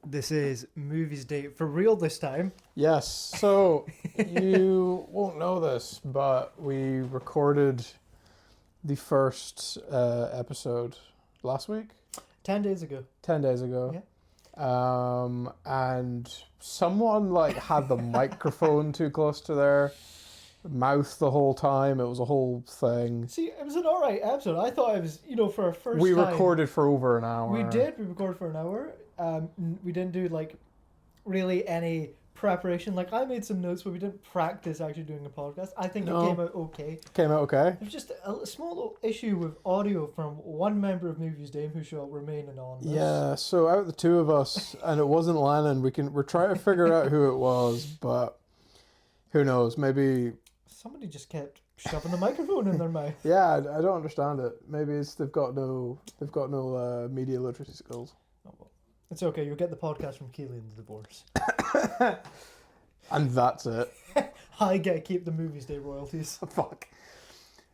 This is Movies Day for real this time. Yes. So you won't know this, but we recorded the first episode last week, 10 days ago. 10 days ago. Yeah. And someone had the microphone too close to their mouth the whole time. It was a whole thing. See, it was an alright episode. I thought it was, for our first We time. recorded for over an hour. We did. We recorded for an hour. We didn't do really any preparation. I made some notes, but we didn't practice actually doing a podcast. I think it came out okay. Came out okay. There's just a small little issue with audio from one member of MoviesDay who shall remain anonymous. Yeah, so out of the two of us, and it wasn't Lennon, we're trying to figure out who it was, but who knows? Maybe somebody just kept shoving the microphone in their mouth. Yeah, I don't understand it. Maybe it's they've got no media literacy skills. Oh, well. It's okay. You'll get the podcast from Keely and the divorce. And that's it. I get to keep the MoviesDay royalties. Fuck.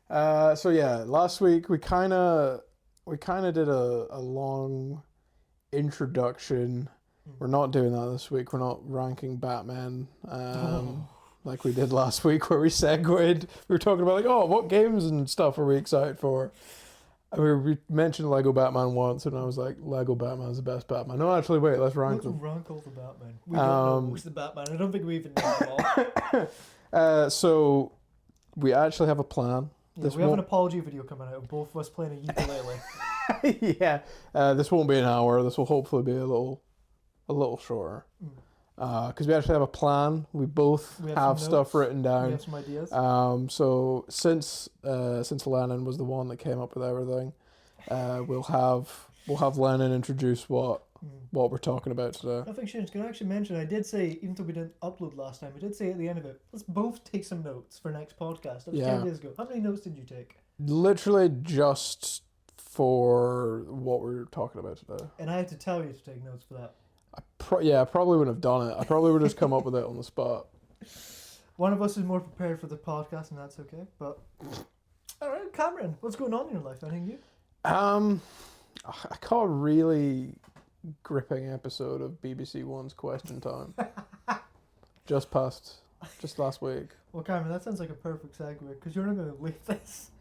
So yeah, last week we kind of did a long introduction. We're not doing that this week. We're not ranking Batman like we did last week, where we segued. We were talking about what games and stuff are we excited for. We mentioned Lego Batman once, and I was like, Lego Batman is the best Batman. No, actually, wait, let's rank them. Rank all the Batman. We don't know who's the Batman. I don't think we even know them all. So we actually have a plan. Yeah, we have an apology video coming out of both of us playing a ukulele. Yeah. This won't be an hour. This will hopefully be a little shorter. Because we actually have a plan. We both have stuff written down. We have some ideas. So since Lennon was the one that came up with everything, we'll have Lennon introduce what we're talking about today. I think Shane's going to actually mention, I did say, even though we didn't upload last time, I did say at the end of it, let's both take some notes for next podcast. That was 10 days ago. How many notes did you take? Literally just for what we're talking about today. And I had to tell you to take notes for that. I probably wouldn't have done it. I probably would have just come up with it on the spot. One of us is more prepared for the podcast, and that's okay. But all right, Cameron, what's going on in your life? Anything new? I caught a really gripping episode of BBC One's Question Time. just last week. Well, Cameron, that sounds like a perfect segue because you're not going to leave this.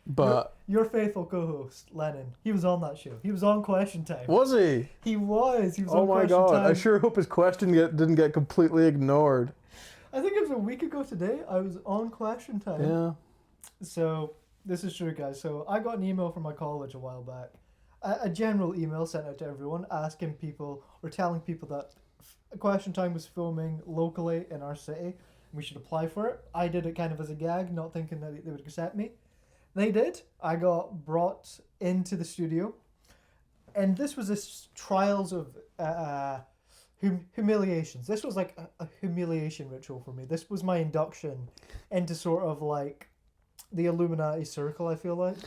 But your faithful co-host Lennon, he was on that show. He was on Question Time. Was he? He was. Oh my god! I sure hope his question didn't get completely ignored. I think it was a week ago today. I was on Question Time. Yeah. So this is true, guys. So I got an email from my college a while back, a general email sent out to everyone asking people or telling people that Question Time was filming locally in our city. We should apply for it. I did it kind of as a gag, not thinking that they would accept me. They did. I got brought into the studio, and this was this trials of humiliations. This was like a humiliation ritual for me. This was my induction into sort of the Illuminati circle, I feel like.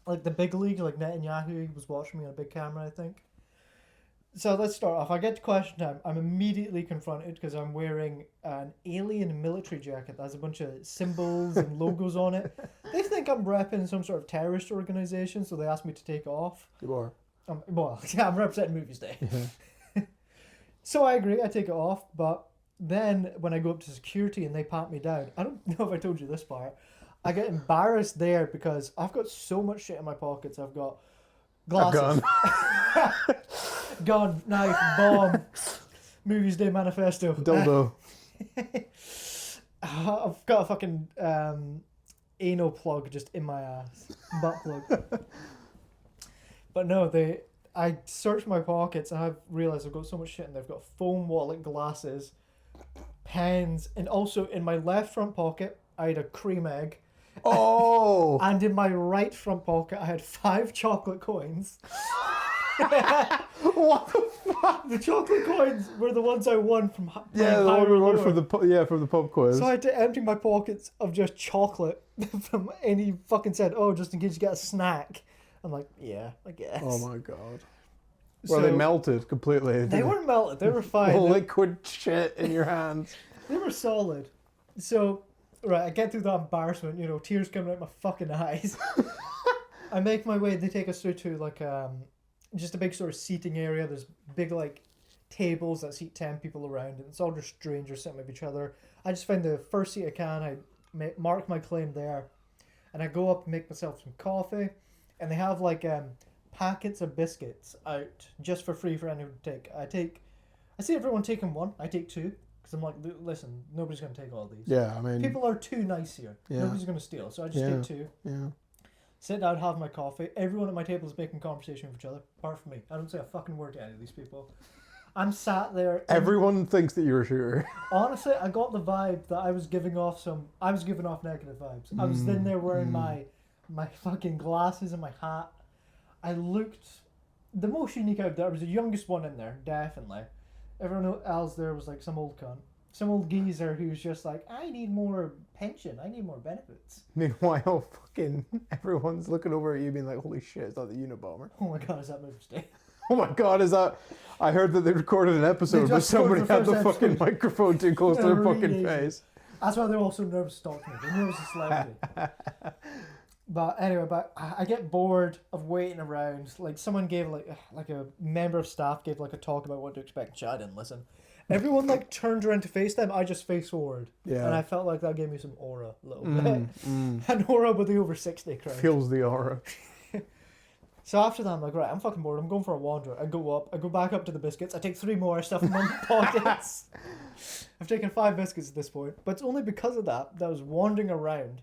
Like the big league, like Netanyahu was watching me on a big camera, I think. So let's start off. I get to Question Time. I'm immediately confronted because I'm wearing an alien military jacket that has a bunch of symbols and logos on it. They think I'm repping some sort of terrorist organization, so they asked me to take it off. You are. I'm representing MoviesDay. Yeah. So I agree, I take it off, but then when I go up to security and they pat me down, I don't know if I told you this part, I get embarrassed there because I've got so much shit in my pockets. I've got glasses. Gun, knife, bomb, MoviesDay manifesto. Dildo. I've got a fucking anal plug just in my ass. Butt plug. But no, I searched my pockets and I've realised I've got so much shit in there. I've got foam wallet, glasses, pens, and also in my left front pocket I had a cream egg. Oh! And in my right front pocket I had 5 chocolate coins. What the fuck? The chocolate coins were the ones I won from the one from the pub quiz. So I had to empty my pockets of just chocolate from any fucking said, just in case you get a snack. I'm like, yeah, I guess. Oh my god. Well, they melted completely. They weren't melted. They were fine. The liquid shit in your hands. They were solid. So, right, I get through that embarrassment, tears coming out my fucking eyes. I make my way. They take us through to just a big sort of seating area. There's big like tables that seat 10 people around, and it's all just strangers sitting with each other. I just find the first seat I can. I mark my claim there, and I go up and make myself some coffee, and they have like packets of biscuits out just for free for anyone to take. I see everyone taking one. I take two because I'm like, listen, nobody's gonna take all these. Yeah, I mean, People are too nice here. Yeah. Nobody's gonna steal, so I just take two. Yeah. Sit down, have my coffee. Everyone at my table is making conversation with each other, apart from me. I don't say a fucking word to any of these people. I'm sat there. Everyone thinks that you're sure. Honestly, I got the vibe that I was giving off negative vibes. I was in there wearing my fucking glasses and my hat. I looked the most unique out there. I was the youngest one in there, definitely. Everyone else there was like some old cunt. Some old geezer who's just like, I need more pension. I need more benefits. Meanwhile, fucking everyone's looking over at you being like, holy shit, is that the Unabomber? Oh my god, is that MoviesDay? Oh my god, is that... I heard that they recorded an episode but somebody had the fucking microphone too close to their fucking face. That's why they're all so nervous to talk to me. They're nervous to celebrity. But anyway, I get bored of waiting around. Like someone gave like a member of staff gave like a talk about what to expect. I didn't listen. Everyone like turned around to face them. I just face forward. Yeah. And I felt like that gave me some aura a little bit. An aura with the over 60 crowd. Feels the aura. So after that, I'm like, right, I'm fucking bored. I'm going for a wander. I go up. I go back up to the biscuits. I take 3 more. I stuff them in my pockets. I've taken 5 biscuits at this point. But it's only because of that I was wandering around.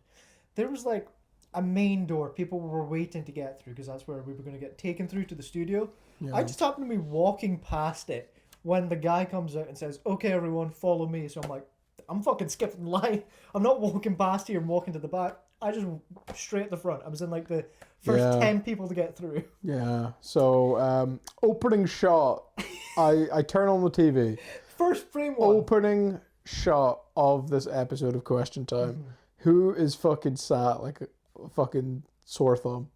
There was like a main door people were waiting to get through because that's where we were going to get taken through to the studio. Yeah. I just happened to be walking past it when the guy comes out and says, okay, everyone, follow me. So I'm like, I'm fucking skipping the line. I'm not walking past here and walking to the back. I just straight at the front. I was in like the first 10 people to get through. Yeah. So opening shot. I turn on the TV. First frame one. Opening shot of this episode of Question Time. Mm-hmm. Who is fucking sat like a fucking sore thumb?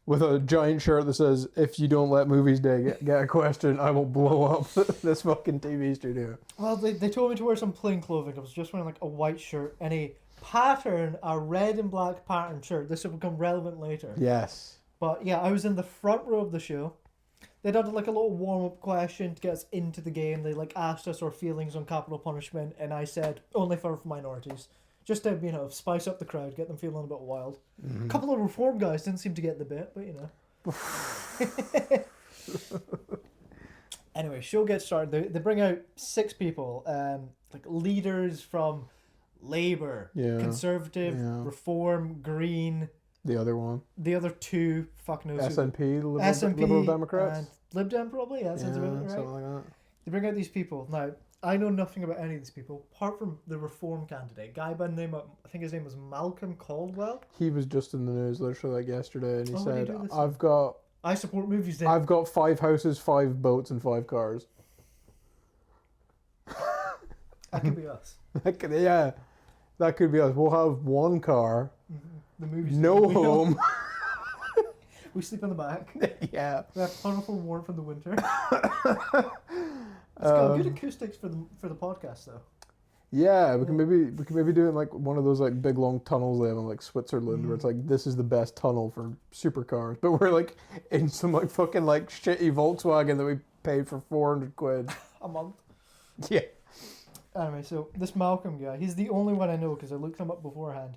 With a giant shirt that says, if you don't let MoviesDay get a question, I will blow up this fucking TV studio. Well, they told me to wear some plain clothing. I was just wearing like a white shirt and a red and black pattern shirt. This will become relevant later. Yes. But yeah, I was in the front row of the show. They did like a little warm-up question to get us into the game. They like asked us our feelings on capital punishment, and I said, only for minorities. Just to, spice up the crowd, get them feeling a bit wild. Mm-hmm. A couple of reform guys didn't seem to get the bit, but Anyway, show gets started. They bring out 6 people, like leaders from Labour, Conservative, Reform, Green. The other one. The other 2, fuck knows. SNP, Liberal Democrats. And Lib Dem probably, yeah, sounds about right. Something like that. They bring out these people. Now, I know nothing about any of these people, apart from the Reform candidate, guy by the name of, I think his name was Malcolm Caldwell. He was just in the news literally like yesterday, and he said, I support MoviesDay. I've got 5 houses, 5 boats, and 5 cars. That could be us. That could be us. We'll have 1 car, the movies, no home. We sleep in the back. Yeah. We have plentiful warmth in the winter. It's got good acoustics for the podcast though. Yeah, we can maybe do it in like one of those like big long tunnels they have in like Switzerland where it's like this is the best tunnel for supercars, but we're like in some like fucking like shitty Volkswagen that we paid for 400 quid a month. Yeah. Anyway, so this Malcolm guy, he's the only one I know because I looked him up beforehand.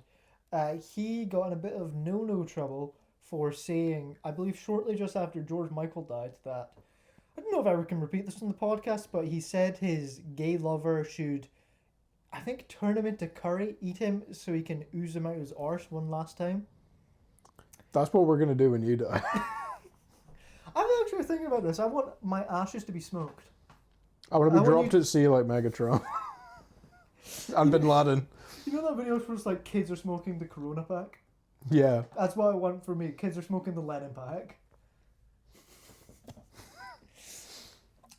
He got in a bit of no trouble for saying, I believe shortly just after George Michael died, that I don't know if I ever can repeat this on the podcast, but he said his gay lover should, I think, turn him into curry, eat him so he can ooze him out his arse one last time. That's what we're going to do when you die. I'm actually thinking about this. I want my ashes to be smoked. I want to be dropped at sea like Megatron. And Bin Laden. You know that video where it's like kids are smoking the Corona pack? Yeah. That's what I want for me. Kids are smoking the Lennon pack.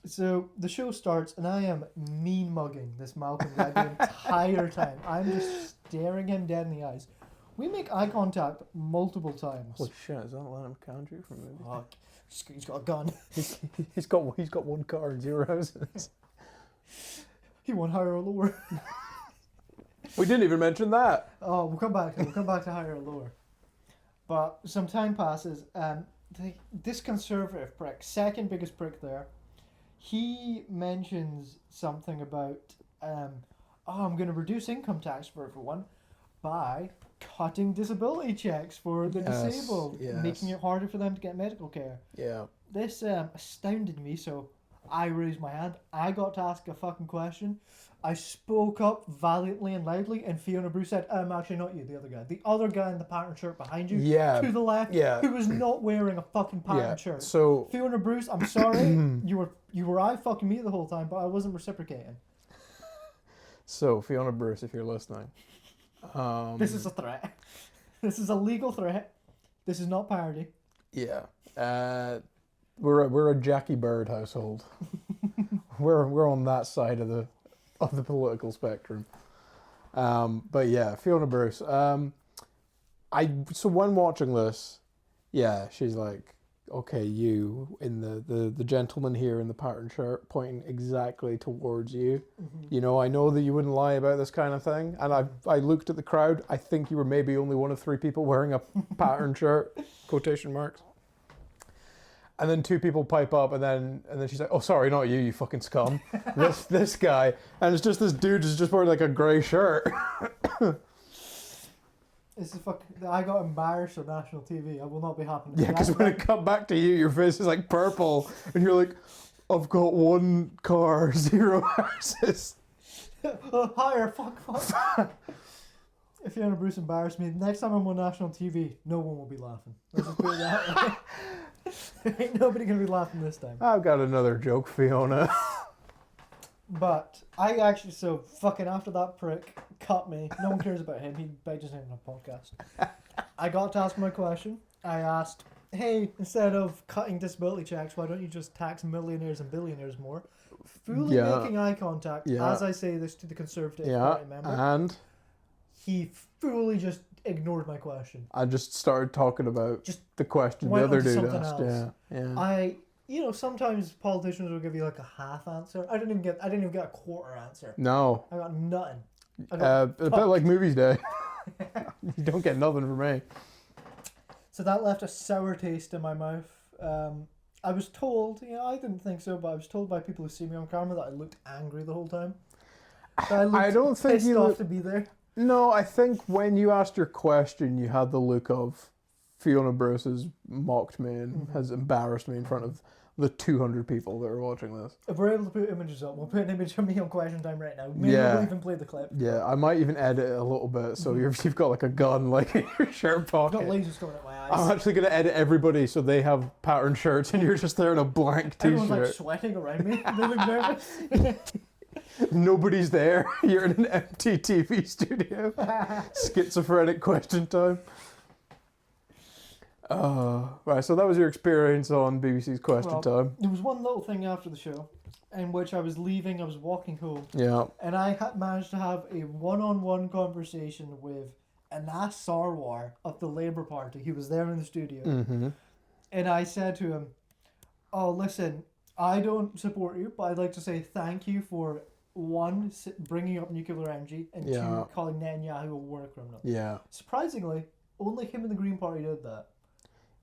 So the show starts and I am mean mugging this Malcolm guy the entire time. I'm just staring him dead in the eyes. We make eye contact multiple times. Holy shit, is that Lennon Cameron from movie? Fuck. He's got a gun. He's got 1 car and 0 houses. He won higher or lower. We didn't even mention that. Oh, we'll come back to higher or lower. But some time passes. this conservative prick, second biggest prick there, he mentions something about, I'm going to reduce income tax for everyone by cutting disability checks for the disabled, making it harder for them to get medical care. Yeah. This astounded me, so I raised my hand. I got to ask a fucking question. I spoke up valiantly and loudly, and Fiona Bruce said, actually not you, the other guy. The other guy in the patterned shirt behind you, to the left, who was not wearing a fucking patterned shirt. So Fiona Bruce, I'm sorry, you were I fucking me the whole time, but I wasn't reciprocating. So Fiona Bruce, if you're listening. This is a threat. This is a legal threat. This is not parody. Yeah. We're a Jackie Bird household. we're on that side of the political spectrum. But yeah, Fiona Bruce. So when watching this, she's like, okay, you in the gentleman here in the patterned shirt pointing exactly towards you. Mm-hmm. You know, I know that you wouldn't lie about this kind of thing. And I looked at the crowd. I think you were maybe only one of 3 people wearing a patterned shirt, quotation marks. And then 2 people pipe up, and then she's like, "Oh, sorry, not you, you fucking scum." this guy, and it's just this dude who's just wearing like a grey shirt. This is fucking. I got embarrassed on national TV. I will not be happy. Yeah, because when it cut back to you, your face is like purple, and you're like, "I've got 1 car, 0 houses." Higher, fuck. If Fiona Bruce embarrassed me, next time I'm on national TV, no one will be laughing. Let's just put it that way. Ain't nobody gonna be laughing this time. I've got another joke, Fiona. But I actually, so fucking after that prick cut me, no one cares about him, he begged his name on a podcast. I got to ask my question. I asked, hey, instead of cutting disability checks, why don't you just tax millionaires and billionaires more? Fully making eye contact as I say this to the Conservative Party member. And he fully just ignored my question. I just started talking about the question the other dude asked. Yeah. Sometimes politicians will give you like a half answer. I didn't even get a quarter answer. No. I got nothing. A bit like MoviesDay. You don't get nothing from me. So that left a sour taste in my mouth. I was told, I didn't think so, but I was told by people who see me on camera that I looked angry the whole time. I don't think pissed off to be there. No, I think when you asked your question, you had the look of Fiona Bruce has mocked me and has embarrassed me in front of the 200 people that are watching this. If we're able to put images up, we'll put an image of me on Question Time right now. Maybe we'll even play the clip. Yeah, I might even edit it a little bit so you've got like a gun like in your shirt pocket. I've got lasers coming at my eyes. I'm actually going to edit everybody so they have patterned shirts and you're just there in a blank t-shirt. Everyone's like sweating around me. They look nervous. Nobody's there. You're in an empty TV studio. Schizophrenic Question Time. Right, so that was your experience on BBC's Question Time. There was one little thing after the show in which I was leaving, I was walking home. Yeah. And I managed to have a one-on-one conversation with Anas Sarwar of the Labour Party. He was there in the studio. Mm-hmm. And I said to him, oh, listen, I don't support you, but I'd like to say thank you for, 1, bringing up nuclear energy, and 2, calling Netanyahu a war criminal. Yeah. Surprisingly, only him and the Green Party did that.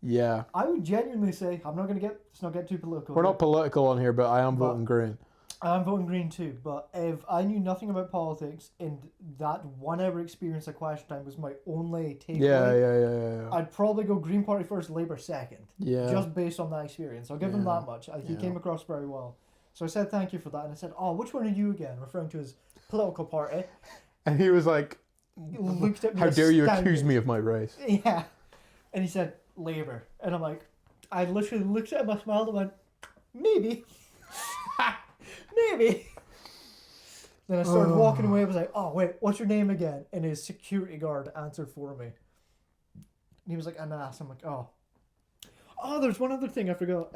Yeah. I would genuinely say, let's not get too political. We're not political on here, but I am voting Green. I'm voting Green too, but if I knew nothing about politics and that 1 hour experience at Question Time was my only takeaway, yeah. I'd probably go Green Party first, Labour second. Yeah. Just based on that experience. I'll give him that much. He came across very well. So I said thank you for that, and I said, oh, which one are you again? Referring to his political party. And he was like, looked at me how dare you accuse me of my race? Yeah. And he said, Labour. And I'm like, I literally looked at him, I smiled and went, maybe. Maybe. Then I started walking away. I was like, oh, wait, what's your name again? And his security guard answered for me. And he was like, Anas. I'm like, oh. Oh, there's one other thing I forgot.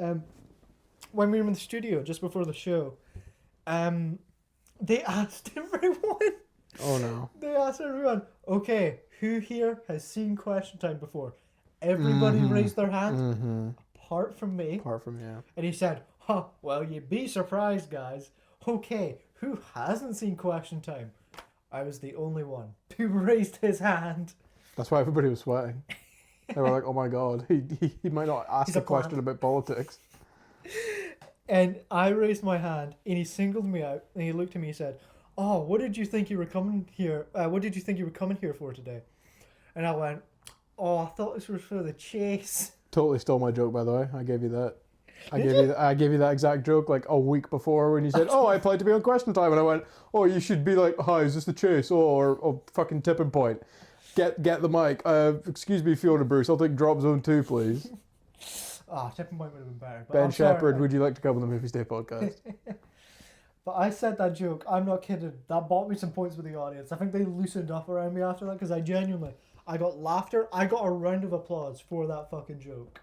When we were in the studio, just before the show, they asked everyone. Oh, no. They asked everyone, okay, who here has seen Question Time before? Everybody raised their hand, apart from me. And he said, well, you'd be surprised, guys. Okay, who hasn't seen Question Time? I was the only one who raised his hand. That's why everybody was sweating. They were like, oh my god, he might not ask He's a a plant. question about politics. And I raised my hand, and he singled me out, and he looked at me and said, "Oh, what did you think you were coming here? What did you think you were coming here for today?" And I went, "Oh, I thought this was for the chase." Totally stole my joke, by the way. I gave you that. Did I gave you that exact joke like a week before when you said, "Oh, I applied to be on Question Time," and I went, "Oh, you should be like, hi, is this the chase? Or fucking tipping point. Get the mic. Excuse me, Fiona Bruce. I'll take drop zone 2, please." Tipping point would have been better. But Ben I'm sorry. Shepherd, would you like to come on the MoviesDay podcast? But I said that joke. I'm not kidding. That bought me some points with the audience. I think they loosened up around me after that because I got laughter. I got a round of applause for that fucking joke.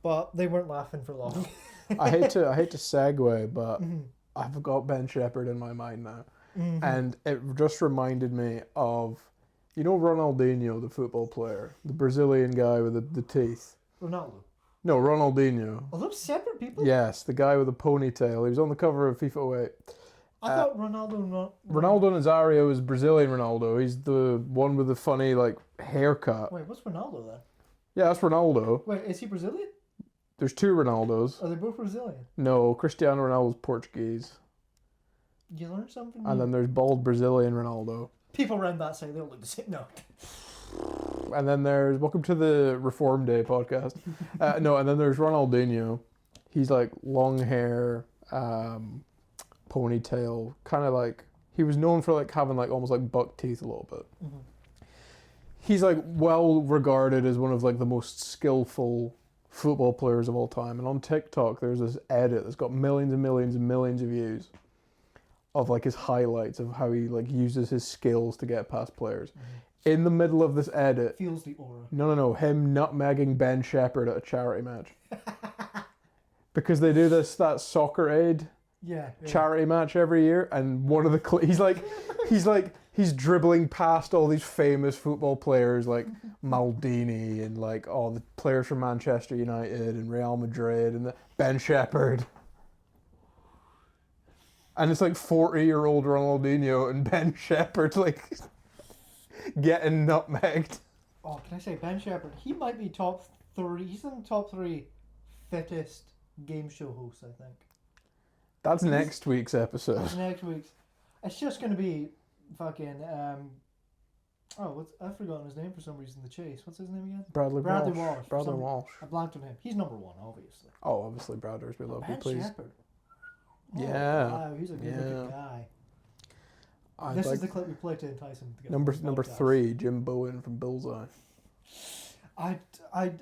But they weren't laughing for long. I hate to segue, but I've got Ben Shepherd in my mind now, and it just reminded me of, you know, Ronaldinho, the football player, the Brazilian guy with the teeth. Ronaldo. No, Ronaldinho. Are those separate people? Yes, the guy with the ponytail. He was on the cover of FIFA 08. I thought Ronaldo. Ronaldo Nazario is Brazilian Ronaldo. He's the one with the funny like haircut. Wait, what's Ronaldo then? Yeah, that's Ronaldo. Wait, is he Brazilian? There's 2 Ronaldos. Are they both Brazilian? No, Cristiano Ronaldo's Portuguese. You learn something new. And then there's bald Brazilian Ronaldo. People around that say they all look the same. No. And then there's welcome to the Reform Day podcast. No, and then there's Ronaldinho. He's like long hair, ponytail, kind of like, he was known for like having like almost like buck teeth a little bit. He's like well regarded as one of like the most skillful football players of all time. And on TikTok there's this edit that's got millions and millions and millions of views of like his highlights of how he like uses his skills to get past players. In the middle of this edit, Feels the aura. no, him nutmegging Ben Shepherd at a charity match. Because they do that Soccer Aid Yeah. charity match every year, and one of the he's dribbling past all these famous football players like Maldini and like all the players from Manchester United and Real Madrid and Ben Shepherd. And it's like 40-year-old Ronaldinho and Ben Shepherd like getting nutmegged. Oh, can I say Ben Shepherd? He might be top 3. He's in the top 3 fittest game show hosts, I think. That's next week's episode. Next week's. It's just going to be fucking. I've forgotten his name for some reason. The Chase. What's his name again? Bradley Walsh. Bradley Walsh. I blanked on him. He's number 1, obviously. Oh, obviously, Brothers, we love you, Ben please. Shepherd. Oh, Yeah. Wow, he's a good looking guy. I'd This like is the clip we played to entice him to get number on the podcast. 3, Jim Bowen from Bullseye. I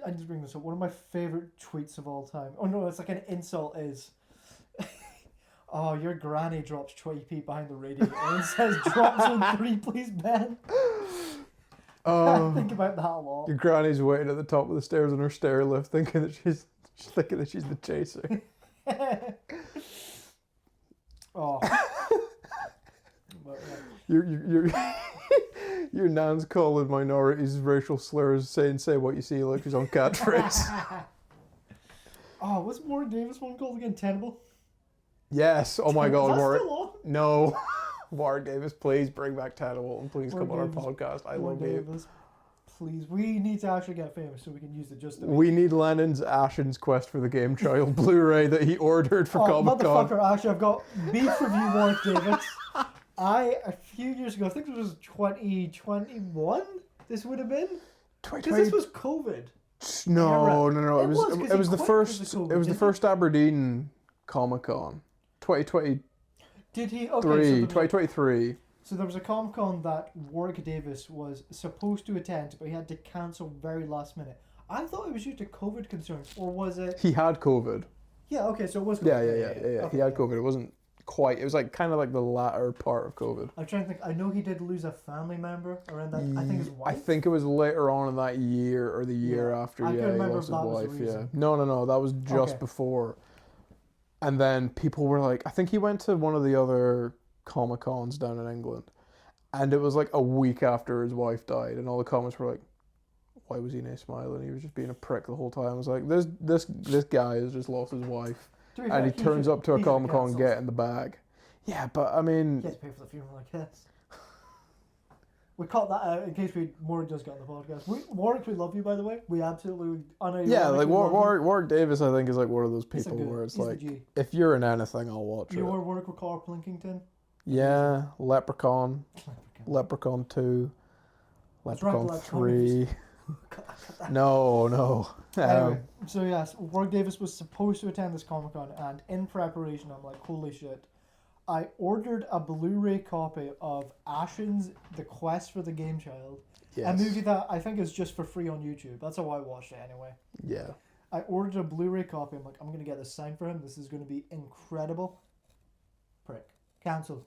just bring this up. One of my favorite tweets of all time. Oh no, it's like an insult is. Oh, your granny drops 20p behind the radio and says, "Drop zone 3, please, Ben." I think about that a lot. Your granny's waiting at the top of the stairs on her stair lift, thinking that she's the chaser. Oh. But, Your nan's calling minorities racial slurs, saying "say what you see" like she's on catchphrase. Oh, what's Warren Davis one called again? Tenable? Yes. Oh my Is God, that Warren. still on? No. Warren Davis, please bring back Tannable and please Warren come on Davis, our podcast. I Warren love you. Davis, please. We need to actually get famous so we can use it just to. We need Lennon's Ashen's Quest for the Game Child Blu-ray that he ordered for Oh, Comic Con. motherfucker! Actually, I've got beef review Warren Davis. A few years ago, I think it was 2021. This would have been because this was COVID. No. It was, 'cause It he was the quit first. because of COVID, It was the didn't first Aberdeen Comic Con, 2023. Did he? Okay, 2023. So there was a Comic Con that Warwick Davis was supposed to attend, but he had to cancel very last minute. I thought it was due to COVID concerns, or was it? He had COVID. Yeah. Okay, so it was. COVID. Yeah. Okay, He had COVID. It wasn't quite. It was like kind of like the latter part of COVID. I'm trying to think. I know he did lose a family member around that. I think his wife. I think it was later on in that year or the year Yeah. after. I Yeah, couldn't he remember lost if his that was the wife. Yeah. reason. No. That was just Okay. before. And then people were like, I think he went to one of the other Comic Cons down in England, and it was like a week after his wife died, and all the comments were like, "Why was he not smiling? He was just being a prick the whole time." I was like, "This guy has just lost his wife, To be and fair, he turns up to a should Comic Con cancel. getting the bag." Yeah, but I mean, He has to pay for the funeral, I guess. We cut that out in case Warwick just got on the podcast. Warwick, we love you, by the way. We absolutely... Yeah, like Warwick. Warwick Davis, I think, is like one of those people where it's he's like, the G. if you're in anything, I'll watch it. Your work with Carl Plinkington? Yeah, Leprechaun 2, Leprechaun 3. No. Anyway, so yes, Warwick Davis was supposed to attend this Comic-Con, and in preparation, I'm like, holy shit. I ordered a Blu-ray copy of Ashen's The Quest for the Game Child. Yes. A movie that I think is just for free on YouTube. That's how I watched it anyway. Yeah. I ordered a Blu-ray copy. I'm like, I'm going to get this signed for him. This is going to be incredible. Prick. Cancelled.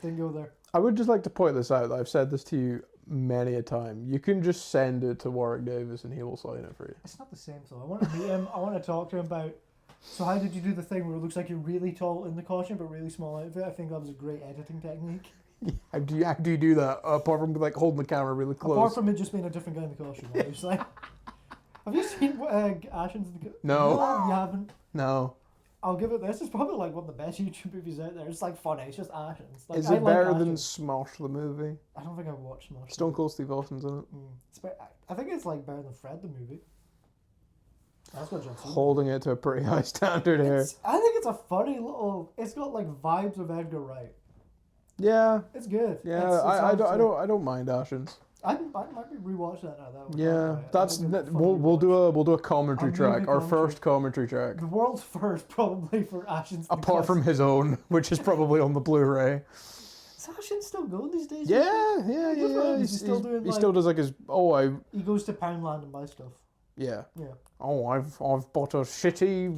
Didn't go there. I would just like to point this out. I've said this to you many a time. You can just send it to Warwick Davis and he will sign it for you. It's not the same though. I want to meet him. I want to talk to him about... So how did you do the thing where it looks like you're really tall in the costume but really small outfit? I think that was a great editing technique. How do you do that? Apart from like holding the camera really close. Apart from it just being a different guy in the costume, obviously. Have you seen Ashen's? No. You haven't. No. I'll give it this. It's probably like one of the best YouTube movies out there. It's like funny. It's just Ashen's. Like, Is it better than Smosh the movie? I don't think I've watched Smosh. Stone Cold Steve Austin's in it. I think it's like better than Fred the movie. That's what John Cena. Holding it to a pretty high standard here. I think it's a funny little. It's got like vibes of Edgar Wright. Yeah. It's good. Yeah, I don't mind Ashen's. I might be rewatch that now. Yeah, we'll do a commentary track. Our first commentary track. The world's first, probably, for Ashen's. Apart from his own, which is probably on the Blu-ray. Is Ashen still going these days? Yeah. He still does like his. He goes to Poundland and buys stuff. Yeah. Yeah. Oh, I've bought a shitty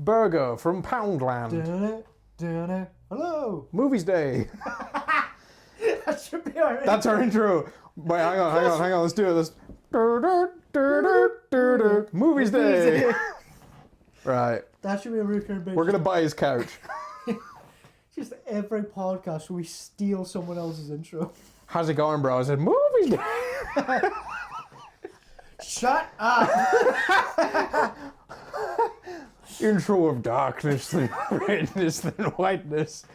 burger from Poundland. Hello. MoviesDay. That should be our intro. That's our intro. Wait, hang on. Let's do it. MoviesDay. Right. That should be a recurring bit. We're gonna buy his couch. Just every podcast we steal someone else's intro. How's it going, bro? I said MoviesDay. Shut up. Intro of darkness, then redness, then whiteness.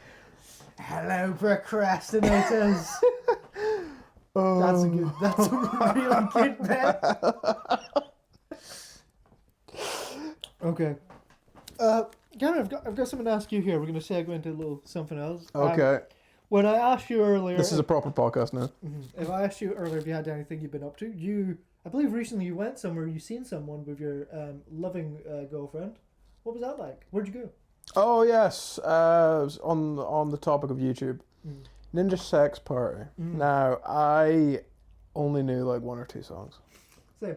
Hello, procrastinators. That's a really good bit. Okay. Cameron, I've got something to ask you here. We're going to segue into a little something else. Okay. When I asked you earlier... This is a proper podcast now. If I asked you earlier if you had anything you've been up to, I believe recently you went somewhere, you seen someone with your loving girlfriend. What was that like? Where'd you go? Oh, yes. On the topic of YouTube. Ninja Sex Party. Now, I only knew like 1 or 2 songs. Same.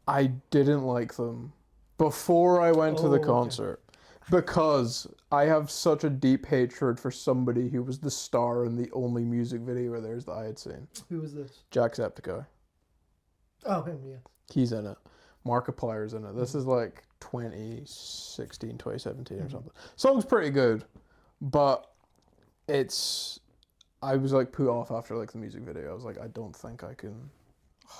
I didn't like them before I went to the concert because I have such a deep hatred for somebody who was the star in the only music video of theirs that I had seen. Who was this? Jacksepticeye. Oh, him, yeah. He's in it. Markiplier's in it. This is like 2016, 2017 or something. Song's pretty good, but I was like put off after like the music video. I was like, I don't think I can.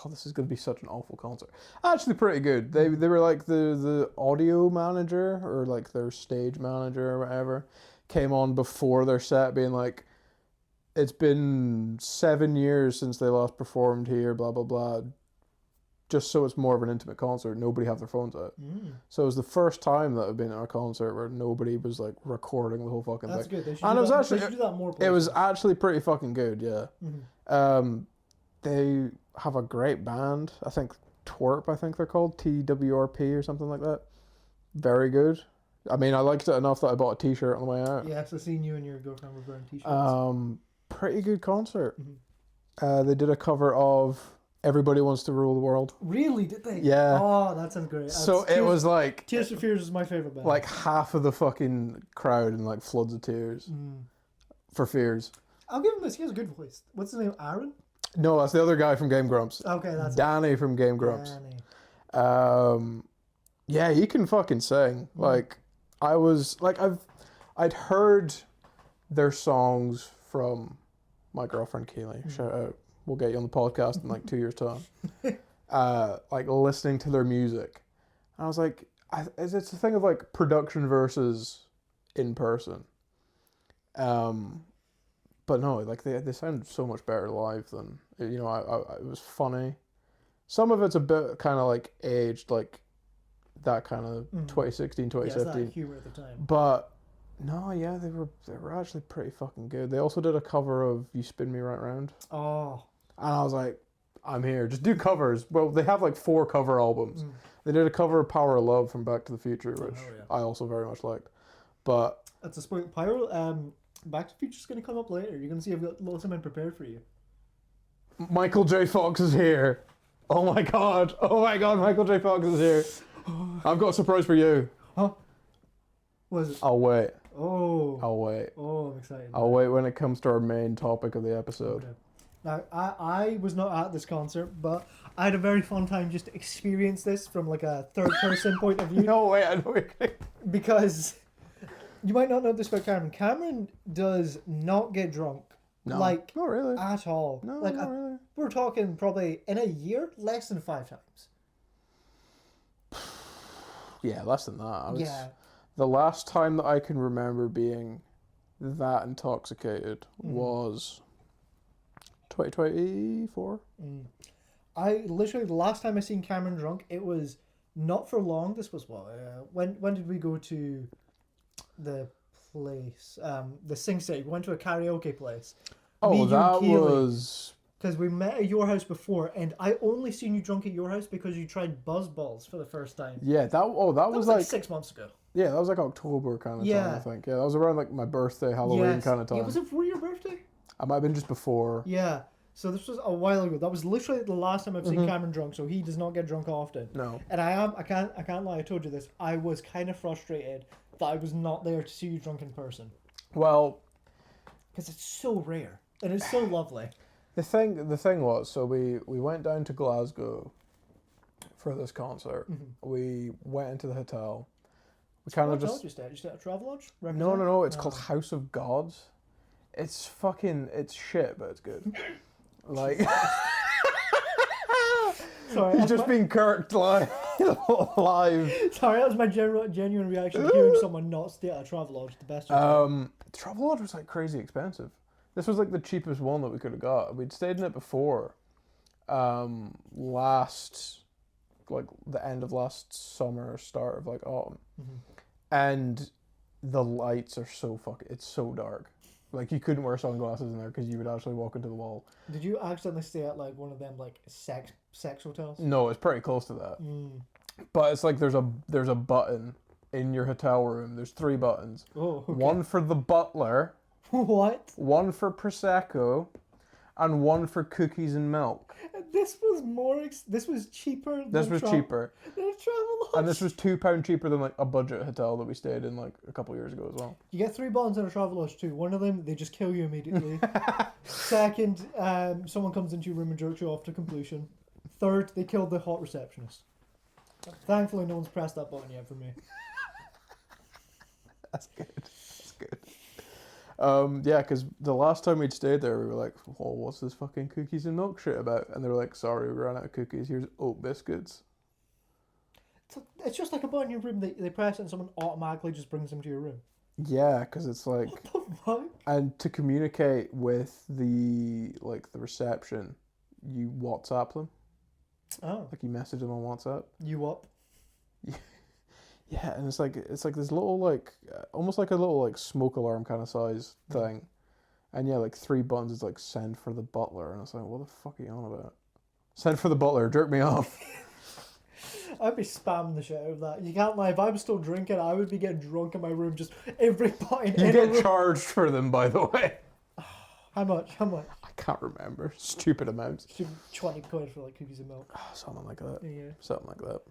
Oh, this is gonna be such an awful concert. Actually, pretty good. They were like the audio manager or like their stage manager or whatever came on before their set, being like, it's been 7 years since they last performed here. Blah blah blah. Just so it's more of an intimate concert, nobody have their phones out. So it was the first time that I've been at a concert where nobody was like recording the whole fucking That's thing. good. They should, and do it was that, actually they should do that more places. it was actually pretty fucking good, yeah. They have a great band. I think Twerp, I think they're called TWRP or something like that. Very good. I mean, I liked it enough that I bought a T-shirt on the way out. Yes, I've seen you and your girlfriend were wearing T-shirts. Pretty good concert. They did a cover of Everybody Wants to Rule the World. Really? Did they? Yeah. Oh, that sounds great. So it was like... Tears for Fears is my favourite band. Like half of the fucking crowd in like floods of tears for Fears. I'll give him this. He has a good voice. What's his name? Aaron? No, that's the other guy from Game Grumps. Okay, that's Danny from Game Grumps. Danny. Yeah, he can fucking sing. Like, I was like, I'd heard their songs from my girlfriend Keely. Shout out. We'll get you on the podcast in like 2 years' time. Like listening to their music, and I was like, it's a thing of like production versus in person. but no, like they sound so much better live than you know. It was funny. Some of it's a bit kind of like aged, like that kind of 2016, Yeah, it's 2017. that humor at the time. But no, yeah, they were actually pretty fucking good. They also did a cover of "You Spin Me Right Round," Oh. and I was like, I'm here. Just do covers. Well, they have like 4 cover albums. They did a cover of "Power of Love" from Back to the Future, which I also very much liked. But That's a spoiler. Pyro. Back to the Future's going to come up later. You're going to see I've got lots of men prepared for you. Michael J. Fox is here. Oh my god. Oh my god, Michael J. Fox is here. I've got a surprise for you. Huh? What is it? I'll wait. Oh. I'll wait. Oh, I'm excited. I'll wait when it comes to our main topic of the episode. Okay. Now, I was not at this concert, but I had a very fun time just to experience this from like a third-person point of view. No way, I know you're kidding. Because you might not know this about Cameron. Cameron does not get drunk. No, like, not really. at all. No, like, not really. We're talking probably in a year, less than 5 times. Yeah, less than that. Yeah. The last time that I can remember being that intoxicated was 2024. I literally, the last time I seen Cameron drunk, it was not for long. This was what? When did we go to the place? The Sing City. We went to a karaoke place. Oh, that was... Because we met at your house before, and I only seen you drunk at your house because you tried Buzz Balls for the first time. Yeah, that was like like 6 months ago. Yeah, that was like October kind of time, I think. Yeah, that was around like my birthday, Halloween kind of time. Yeah, was it for your birthday? I might have been just before. Yeah. So this was a while ago. That was literally the last time I've seen Cameron drunk, so he does not get drunk often. No. And I can't lie, I told you this. I was kind of frustrated that I was not there to see you drunk in person. Well, because it's so rare and it's so lovely. The thing was, so we went down to Glasgow for this concert. We went into the hotel. We kind of just... You stay at a Travelodge? No. It's called House of Gods. It's shit, but it's good. Like... Sorry, you're just being kirked live. Sorry, that was my genuine reaction to hearing someone not stay at a Travelodge. The best. Travelodge was like crazy expensive. This was like the cheapest one that we could have got. We'd stayed in it before, like the end of last summer, start of like autumn, and the lights are it's so dark. Like you couldn't wear sunglasses in there because you would actually walk into the wall. Did you accidentally stay at like one of them like sex hotels? No, it's pretty close to that. But it's like there's a button in your hotel room. There's 3 buttons. Oh, okay. One for the butler. What? One for Prosecco, and one for cookies and milk. This was This was cheaper. This was cheaper. Than a Travelodge. And this was £2 cheaper than like a budget hotel that we stayed in like a couple years ago as well. You get 3 buttons in a Travelodge too. One of them, they just kill you immediately. Second, someone comes into your room and jerks you off to completion. Third, they killed the hot receptionist. Thankfully, no one's pressed that button yet for me. That's good. Yeah, because the last time we'd stayed there, we were like, "Oh, what's this fucking cookies and milk shit about?" And they were like, "Sorry, we ran out of cookies. Here's oat biscuits." It's just like a button in your room. They press it and someone automatically just brings them to your room. Yeah, because it's like, what the fuck? And to communicate with the reception, you WhatsApp them. Oh. Like you message them on WhatsApp. You up? Yeah, and it's like this little like almost like a little like smoke alarm kind of size thing, and yeah, like 3 buttons is like send for the butler, and it's like, what the fuck are you on about? Send for the butler, jerk me off. I'd be spamming the shit out of that. You can't lie. If I was still drinking, I would be getting drunk in my room. Just every button. You get charged for them, by the way. How much? I can't remember. Stupid amounts. 20 quid for like cookies and milk. Something like that. Yeah. Something like that.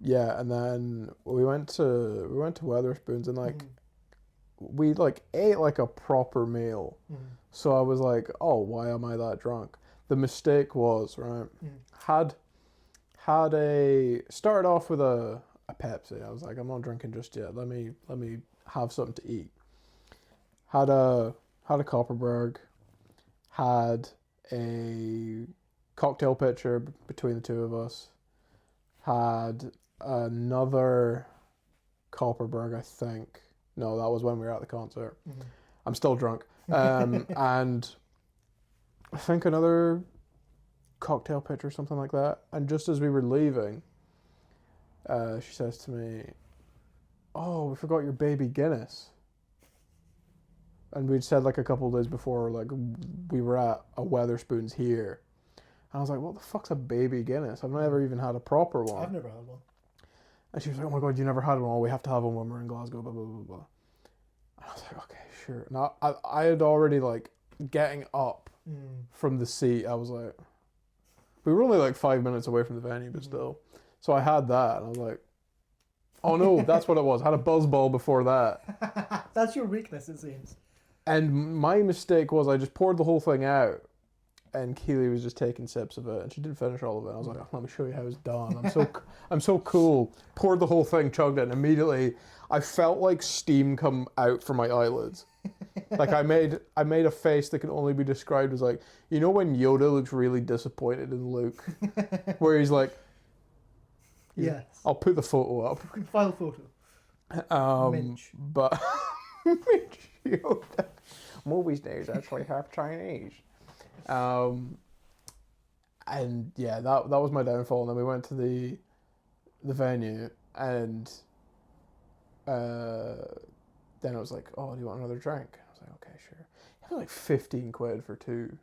Yeah, and then we went to Weatherspoons and like we like ate like a proper meal. So I was like, oh, why am I that drunk? The mistake was, right, started off with a Pepsi. I was like, I'm not drinking just yet. Let me have something to eat. Had a Copperberg, had a cocktail pitcher between the two of us. Had another Copperberg, I think. No, that was when we were at the concert. I'm still drunk. And I think another cocktail pitcher or something like that. And just as we were leaving, she says to me, "Oh, we forgot your baby Guinness." And we'd said like a couple of days before, like we were at a Weatherspoons here. And I was like, "What the fuck's a baby Guinness? I've never even had a proper one." I've never had one. And she was like, "Oh my god, you never had one? Oh, we have to have one when we're in Glasgow, blah, blah, blah, blah." And I was like, "Okay, sure." Now, I had already, like, getting up from the seat, I was like, we were only like 5 minutes away from the venue, but still. So I had that, and I was like, oh no, that's what it was. I had a buzzball before that. That's your weakness, it seems. And my mistake was I just poured the whole thing out, and Keely was just taking sips of it, and she didn't finish all of it. I was like, oh, let me show you how it's done. I'm so cool. Poured the whole thing, chugged it, and immediately I felt like steam come out from my eyelids. Like I made a face that can only be described as like, you know when Yoda looks really disappointed in Luke, where he's like, yes, I'll put the photo up. File photo. Minch. But Minch Yoda. MoviesDay is actually half Chinese. And yeah, that was my downfall. And then we went to the venue, and then it was like, oh, do you want another drink? I was like, okay, sure. It was like 15 quid for two.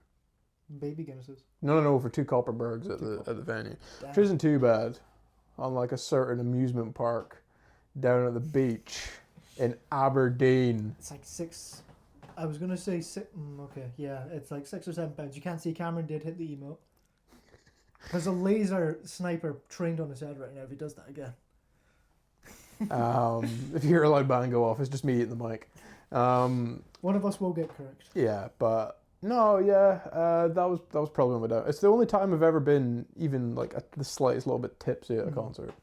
Baby Guinnesses. No, for two Copperbergs at the venue. Damn. Which isn't too bad. On like a certain amusement park down at the beach in Aberdeen. It's like six. I was gonna say six. Okay, yeah, it's like £6 or £7. You can't see Cameron did hit the emote. There's a laser sniper trained on his head right now if he does that again. If you hear a loud bang go off, it's just me eating the mic. One of us will get correct. Yeah, but no, yeah, that was probably my down. It's the only time I've ever been even like the slightest little bit tipsy at a concert.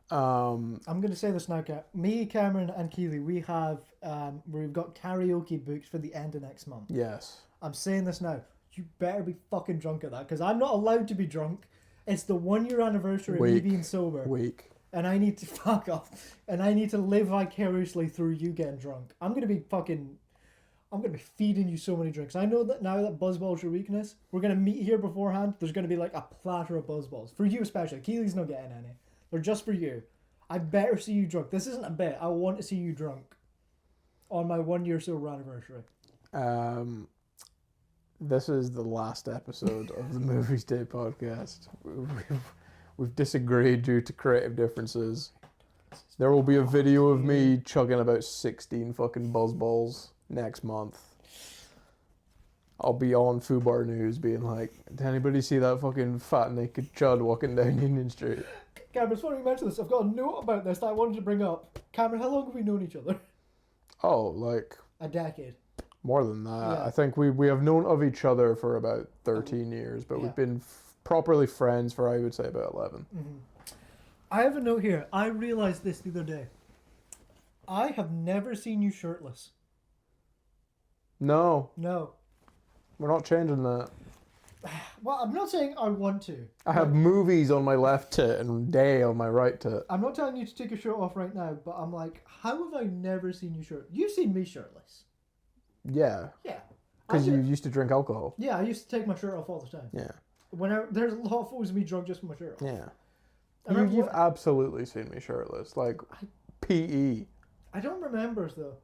I'm gonna say this now, me, Cameron, and Keely, we've got karaoke booked for the end of next month. Yes. I'm saying this now. You better be fucking drunk at that, because I'm not allowed to be drunk. It's the 1 year anniversary of me being sober. And I need to fuck off. And I need to live vicariously through you getting drunk. I'm gonna be feeding you so many drinks. I know that now that Buzzball's your weakness. We're gonna meet here beforehand. There's gonna be like a platter of Buzzballs. For you especially. Keely's not getting any. They're just for you. I better see you drunk. This isn't a bit. I want to see you drunk. On my 1 year sober anniversary. This is the last episode of the MoviesDay podcast. We've disagreed due to creative differences. There will be a video of me chugging about 16 fucking Buzzballs next month. I'll be on Fubar News being like, did anybody see that fucking fat naked chud walking down Union Street? Cameron, sorry you mentioned this. I've got a note about this that I wanted to bring up. Cameron, how long have we known each other? Oh, like... a decade. More than that. Yeah. I think we have known of each other for about 13 years, but we've been properly friends for, I would say, about 11. Mm-hmm. I have a note here. I realised this the other day. I have never seen you shirtless. No. We're not changing that. Well, I'm not saying I want to. I have movies on my left tit and day on my right tit. I'm not telling you to take your shirt off right now, but I'm like, how have I never seen you shirtless? You've seen me shirtless. Yeah. Yeah. Because you used to drink alcohol. Yeah, I used to take my shirt off all the time. Yeah. There's a lot of photos of me drunk just with my shirt off. Yeah. You've absolutely seen me shirtless. Like, PE. I don't remember, though.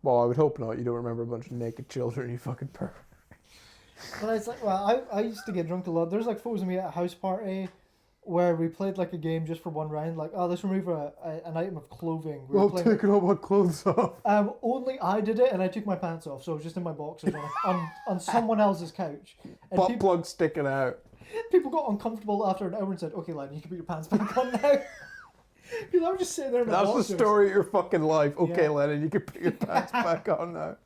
Well, I would hope not. You don't remember a bunch of naked children, you fucking pervert. But it's like, well, I used to get drunk a lot. There's like photos of me at a house party where we played like a game just for one round. Like, oh, let's remove an item of clothing. Taking all my clothes off. Only I did it, and I took my pants off, so I was just in my boxers on someone else's couch. And butt plug sticking out. People got uncomfortable after an hour and said, "Okay, Lennon, you can put your pants back on now." Because I was just sitting there in my boxers. That's the story of your fucking life. Okay, Lennon, you can put your pants back on now.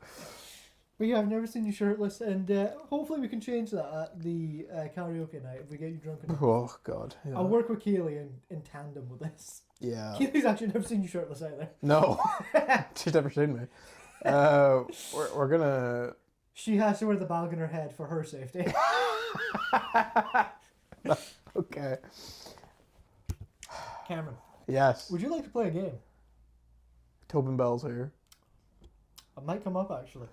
But yeah, I've never seen you shirtless, and hopefully we can change that at the karaoke night if we get you drunk enough. Oh, God. Yeah. I'll work with Keely in tandem with this. Yeah. Keely's actually never seen you shirtless either. No. She's never seen me. We're going to... She has to wear the bag on her head for her safety. Okay. Cameron. Yes. Would you like to play a game? Tobin Bell's here. It might come up, actually.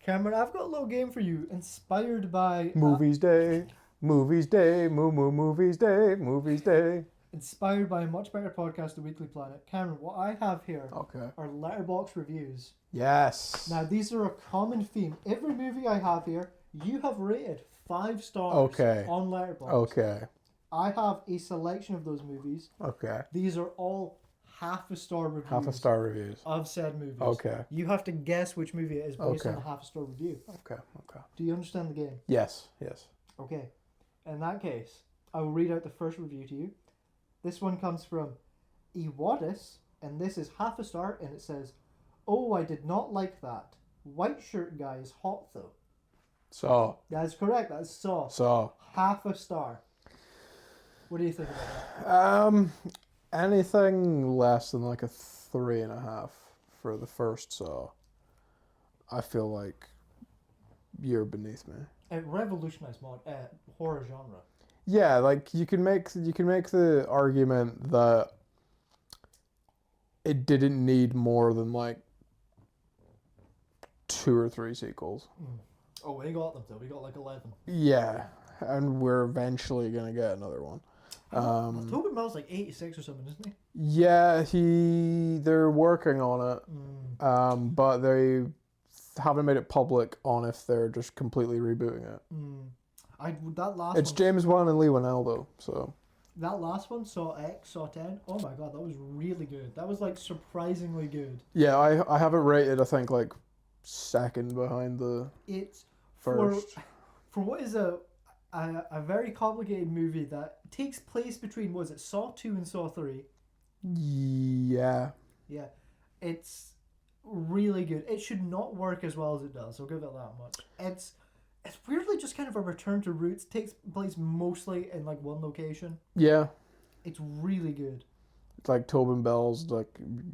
Cameron, I've got a little game for you, inspired by Movies Day, Movies Day, Movies Day, Movies Day. inspired by a much better podcast, The Weekly Planet. Cameron, what I have here Okay. are letterbox reviews. Yes. Now, these are a common theme. Every movie I have here, you have rated 5 stars Okay. on Letterboxd. Okay. I have a selection of those movies. Okay. These are all half a star reviews. Half a star reviews. Of said movies. Okay. You have to guess which movie it is based on the half a star review. Okay. Okay. Do you understand the game? Yes. Yes. Okay. In that case, I will read out the first review to you. This one comes from Ewadis, and this is half a star, and it says, "Oh, I did not like that. White shirt guy is hot though." So. That is correct. That is Saw. So. Half a star. What do you think about that? Anything less than like a 3.5 for the first Saw, I feel like you're beneath me. It revolutionized horror genre. Yeah, like you can make the argument that it didn't need more than like 2 or 3 sequels. Oh, we got them though. We got like 11. Yeah, and we're eventually gonna get another one. Tobin Bell's like 86 or something, isn't he? Yeah, they're working on it, but they haven't made it public on if they're just completely rebooting it. That last It's one, James Wan and Lee Winnell though, so. That last one, Saw X, Saw 10. Oh my god, that was really good. That was like surprisingly good. Yeah, I have it rated. I think like second behind the It's first. for what is a very complicated movie that takes place between, was it Saw 2 and Saw 3? Yeah. Yeah, it's really good. It should not work as well as it does. I'll give it that much. It's weirdly just kind of a return to roots. It takes place mostly in like one location. Yeah. It's really good. It's like Tobin Bell's like,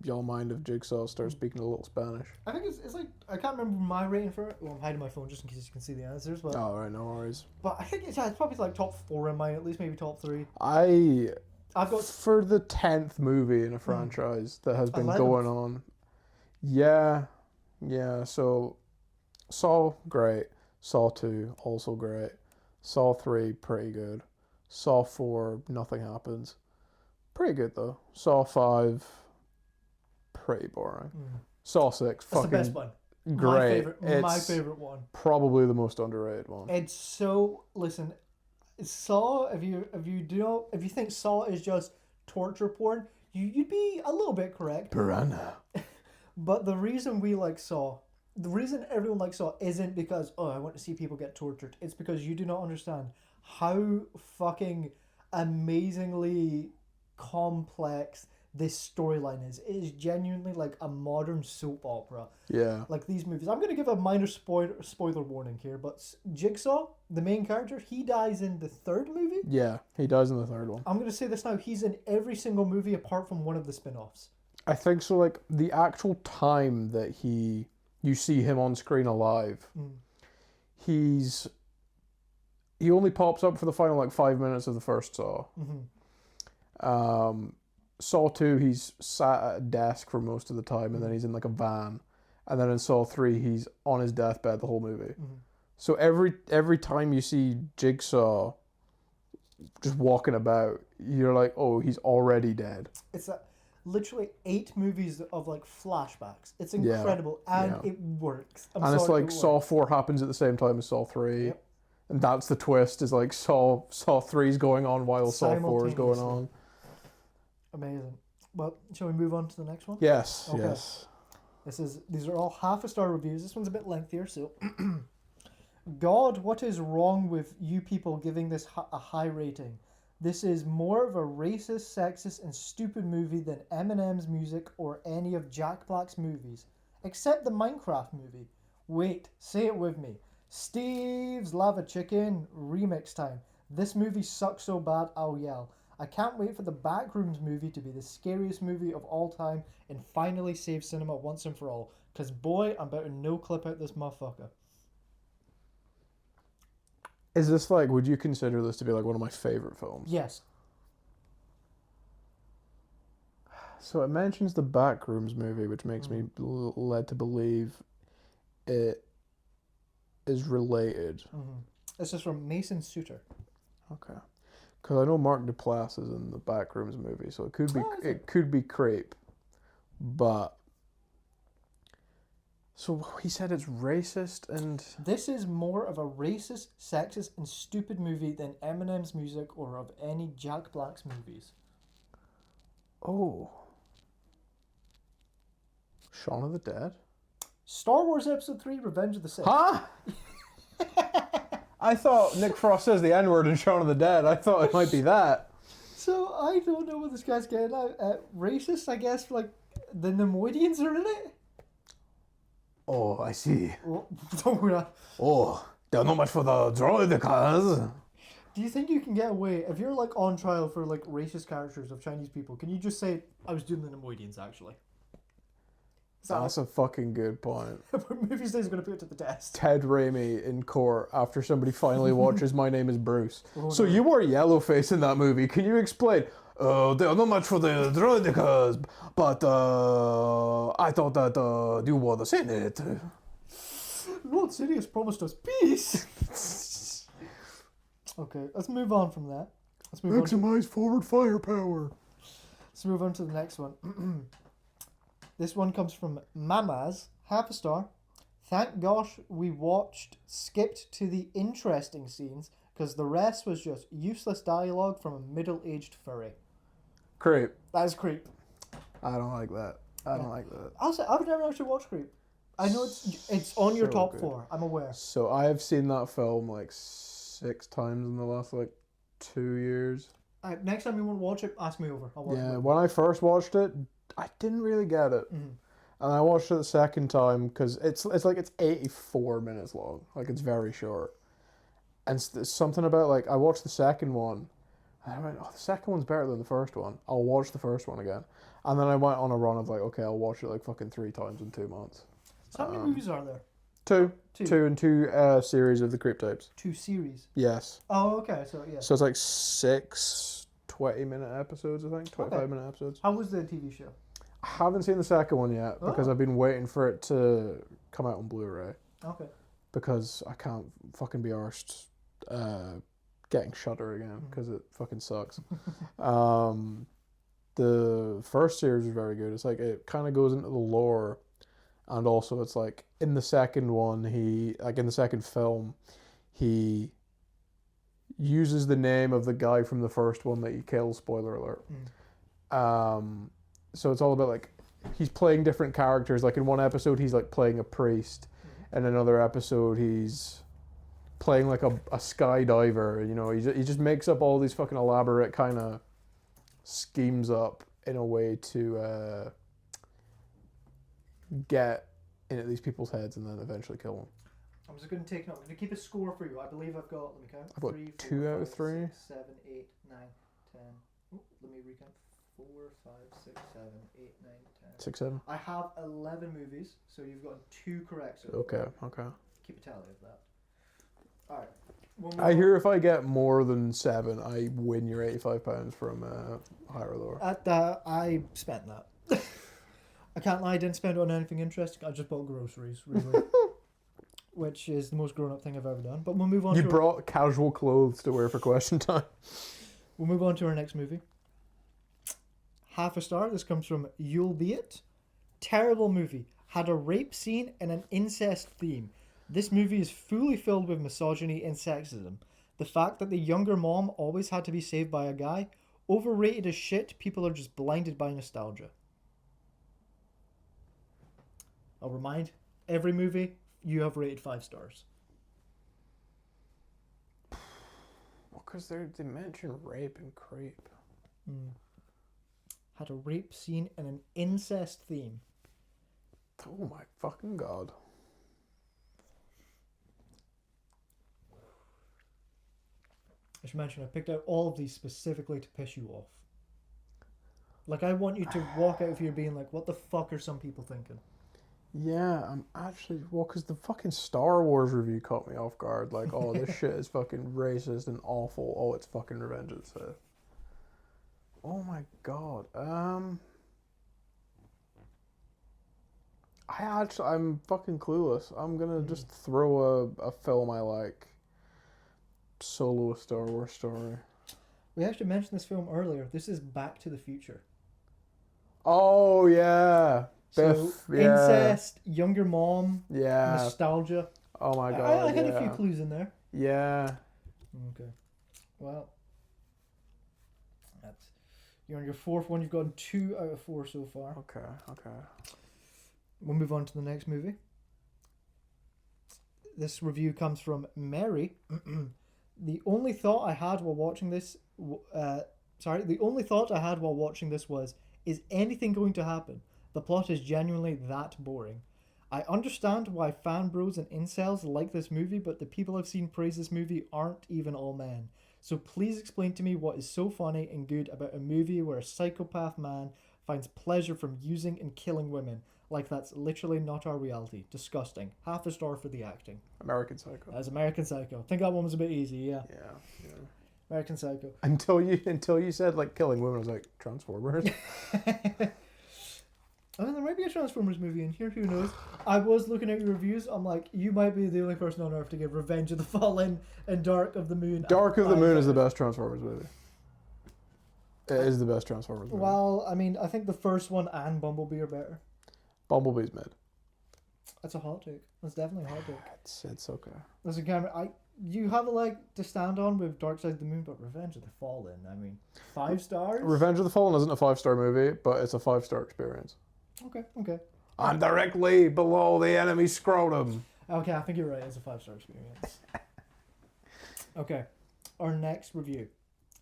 y'all mind if Jigsaw starts speaking a little Spanish? I think it's like, I can't remember my rating for it. Well, I'm hiding my phone just in case you can see the answers. But Oh, right, no worries. But I think it's probably like top 4 in mine, at least maybe top 3. I've got for the 10th movie in a franchise that has been 11th. going on. Yeah. So Saw great. Saw 2 also great. Saw 3 pretty good. Saw 4 nothing happens. Pretty good though. Saw 5 pretty boring. Saw 6 That's fucking the best one. great. My favorite one. Probably the most underrated one. It's so, listen, Saw, if you think Saw is just torture porn, you'd be a little bit correct. Piranha. But the reason we like Saw, the reason everyone likes Saw isn't because, oh, I want to see people get tortured. It's because you do not understand how fucking amazingly complex this storyline is. It is genuinely like a modern soap opera. Yeah. Like these movies. I'm going to give a minor spoiler warning here, but Jigsaw, the main character, he dies in the 3rd movie. Yeah, he dies in the 3rd one. I'm going to say this now. He's in every single movie apart from one of the spin-offs. I think so. Like the actual time that you see him on screen alive, he only pops up for the final like 5 minutes of the first Saw. Saw 2, he's sat at a desk for most of the time, and then he's in like a van, and then in Saw 3, he's on his deathbed the whole movie. So every time you see Jigsaw just walking about, you're like, oh, he's already dead. It's literally 8 movies of like flashbacks. It's incredible, and it works. It's like Saw 4 happens at the same time as Saw 3. Yep. And that's the twist, is like Saw 3 is going on while Saw 4 is going on. Amazing. Well, shall we move on to the next one? Yes, Okay. yes. These are all half a star reviews. This one's a bit lengthier, so God, what is wrong with you people giving this a high rating? This is more of a racist, sexist, and stupid movie than Eminem's music or any of Jack Black's movies, except the Minecraft movie. Wait, say it with me. Steve's Lava Chicken remix time. This movie sucks so bad I'll yell. I can't wait for the Backrooms movie to be the scariest movie of all time and finally save cinema once and for all. Because boy, I'm about to no-clip out this motherfucker. Is this like, would you consider this to be like one of my favorite films? Yes. So it mentions the Backrooms movie, which makes me led to believe it is related. Mm-hmm. This is from Mason Suter. Okay. Because I know Mark Duplass is in the Backrooms movie, so it could be Oh, is it could be Creep, but so he said it's racist and This is more of a racist, sexist, and stupid movie than Eminem's music or of any Jack Black's movies. oh, Shaun of the Dead. Star Wars Episode 3: Revenge of the Sith. Huh? I thought Nick Frost says the N-word in Shaun of the Dead. I thought it might be that. So I don't know what this guy's getting at. Racist, I guess, like the Nemoidians are in it. Oh, I see. Well, don't worry. Oh, they're not much for the droidicas. Do you think you can get away if you're like on trial for like racist characters of Chinese people? Can you just say I was doing the Nemoidians actually? That's a fucking good point. MoviesDay is going to put it to the test. Ted Raimi in court after somebody finally watches My Name is Bruce. Oh, So no. you wore Yellowface in that movie. Can you explain? They're not much for the droidicas, but I thought that you were the Senate. Lord Sidious promised us peace. Okay, let's move on from that. Maximize forward firepower. Let's move on to the next one. This one comes from Mamaz, half a star. Thank gosh we skipped to the interesting scenes because the rest was just useless dialogue from a middle-aged furry. Creep. That is Creep. I don't like that. I don't like that. I'll say I've never actually watched Creep. I know it's on your So top good. 4. I'm aware. So I have seen that film like 6 times in the last like 2 years. Next time you want to watch it, ask me over. I'll watch Yeah, it. when I first watched it, I didn't really get it. Mhm. And I watched it the second time because it's 84 minutes long. Like, it's very short. And it's something about, like, I watched the second one. And I went, oh, the second one's better than the first one. I'll watch the first one again. And then I went on a run of, like, okay, I'll watch it, like, fucking 3 times in 2 months. So how many movies are there? 2. Two. 2 and 2 series of the Creep Tapes. 2 series. Yes. Oh, okay. So, yeah. So it's like 6 20-minute episodes, I think. 25-minute episodes. How was the TV show? I haven't seen the second one yet because I've been waiting for it to come out on Blu-ray Okay. because I can't fucking be arsed getting Shudder again because it fucking sucks. The first series is very good. It's like it kind of goes into the lore, and also it's like in the second one in the second film he uses the name of the guy from the first one that he kills. Spoiler alert. So it's all about like he's playing different characters. Like in one episode he's like playing a priest, and another episode he's playing like a skydiver. You know, he just makes up all these fucking elaborate kind of schemes up in a way to get into these people's heads and then eventually kill them. I'm just going to take note. I'm going to keep a score for you. I believe I've got, let me count. I've got 2 out of 3. 6, 7, 8, 9, 10. Oh, let me recount. 4, 5, 6, 7, 8, 9, 10. 6, 7. I have 11 movies, so you've got 2 correct. So Okay. keep a tally of that. Alright. I hear if I get more than 7, I win your £85 from Higher or Lower. I spent that. I can't lie, I didn't spend it on anything interesting. I just bought groceries, really. Which is the most grown-up thing I've ever done. But we'll move on. You brought casual clothes to wear for question time. We'll move on to our next movie. Half a star. This comes from You'll Be It. Terrible movie. Had a rape scene and an incest theme. This movie is fully filled with misogyny and sexism. The fact that the younger mom always had to be saved by a guy. Overrated as shit. People are just blinded by nostalgia. I'll remind every movie you have rated 5 stars. Well, because they mention rape and creep. Had a rape scene and an incest theme. Oh my fucking god. I should mention I picked out all of these specifically to piss you off. Like, I want you to walk out of here being like, what the fuck are some people thinking? Yeah, I'm actually... Well, because the fucking Star Wars review caught me off guard. Like, oh, this shit is fucking racist and awful. Oh, it's fucking Revenge of the Sith. Oh my god. I'm fucking clueless. I'm gonna just throw a film I like. Solo a Star Wars story. We actually mentioned this film earlier. This is Back to the Future. Oh yeah, Biff. So, Yeah, incest, younger mom, yeah. nostalgia. Oh my I god. had a few Yeah. clues in there. Yeah. Okay. Well, you're on your fourth one. You've gotten 2 out of 4 so far. Okay. Okay. We'll move on to the next movie. This review comes from Mary. The only thought I had while watching this, the only thought I had while watching this was, is anything going to happen? The plot is genuinely that boring. I understand why fan bros and incels like this movie, but the people I've seen praise this movie aren't even all men. So please explain to me what is so funny and good about a movie where a psychopath man finds pleasure from using and killing women. Like that's literally not our reality. Disgusting. Half a star for the acting. American Psycho. As American Psycho. I think that one was a bit easy, yeah. Yeah. American Psycho. Until you said like killing women, I was like Transformers. I mean, there might be a Transformers movie in here. Who knows? I was looking at your reviews. I'm like, you might be the only person on Earth to give Revenge of the Fallen and Dark of the Moon. Dark of the Moon is the best Transformers movie. It is the best Transformers movie. Well, I mean, I think the first one and Bumblebee are better. Bumblebee's mid. That's a hot take. That's definitely a hot take. It's okay. Listen, Cameron, you have a leg to stand on with Dark Side of the Moon, but Revenge of the Fallen, I mean, 5 stars? Revenge of the Fallen isn't a 5-star movie, but it's a 5-star experience. Okay. I'm directly below the enemy scrotum. Okay, I think you're right. It's a 5-star experience. Okay, our next review.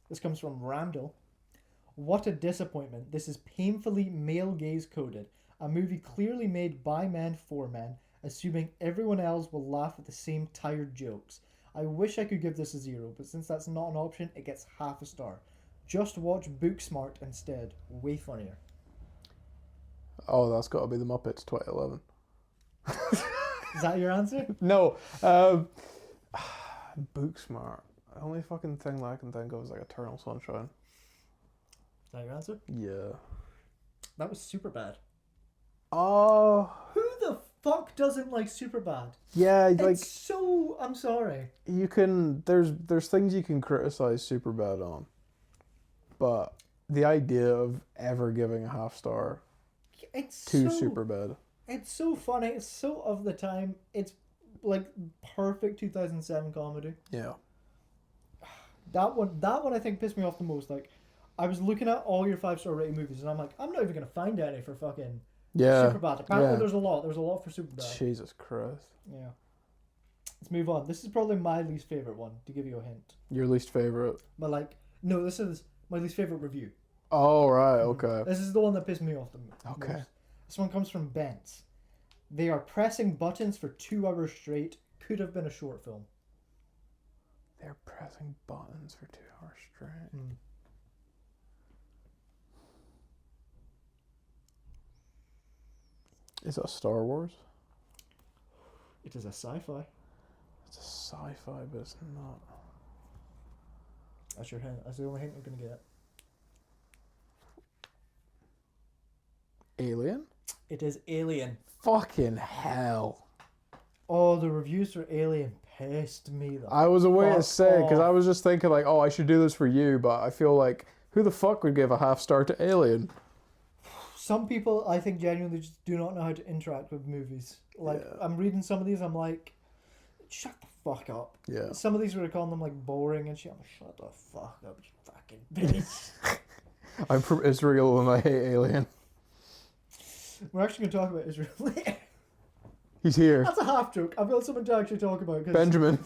This comes from Randall. What a disappointment. This is painfully male gaze coded. A movie clearly made by men for men, assuming everyone else will laugh at the same tired jokes. I wish I could give this a 0, but since that's not an option, it gets half a star. Just watch Booksmart instead. Way funnier. Oh, that's got to be the Muppets 2011. Is that your answer? No. Booksmart. The only fucking thing that I can think of is like Eternal Sunshine. Is that your answer? Yeah. That was Superbad. Oh. Who the fuck doesn't like Superbad? Yeah, like It's so... I'm sorry. you can. There's things you can criticize Superbad on, but the idea of ever giving a half star It's to so... Superbad. It's so funny. It's so of the time. It's like perfect 2007 comedy. Yeah. That one I think pissed me off the most. Like, I was looking at all your 5-star rated movies, and I'm like, I'm not even gonna find any for fucking Superbad. Apparently, there's a lot. There's a lot for Superbad. Jesus Christ. Yeah. Let's move on. This is probably my least favorite one. To give you a hint. Your least favorite? But no, this is my least favorite review. Oh right, okay. This is the one that pissed me off the most. Okay. This one comes from Bent. They are pressing buttons for 2 hours straight. Could have been a short film. They're pressing buttons for 2 hours straight. Is it a Star Wars? It is a sci-fi. It's a sci-fi, but it's not. That's your hint. That's the only hint you're gonna get. Alien? It is Alien. Fucking hell. Oh, the reviews for Alien pissed me the I was away to fuck say, because off. I was just thinking like, oh, I should do this for you, but I feel like, who the fuck would give a half star to Alien? Some people, I think, genuinely just do not know how to interact with movies. Like, Yeah. I'm reading some of these, I'm like, shut the fuck up. Yeah. Some of these were calling them like boring and shit. I'm like, shut the fuck up, you fucking bitch. I'm from Israel and I hate Alien. We're actually going to talk about Israel later. He's here. That's a half joke. I've got something to actually talk about. Cause Benjamin.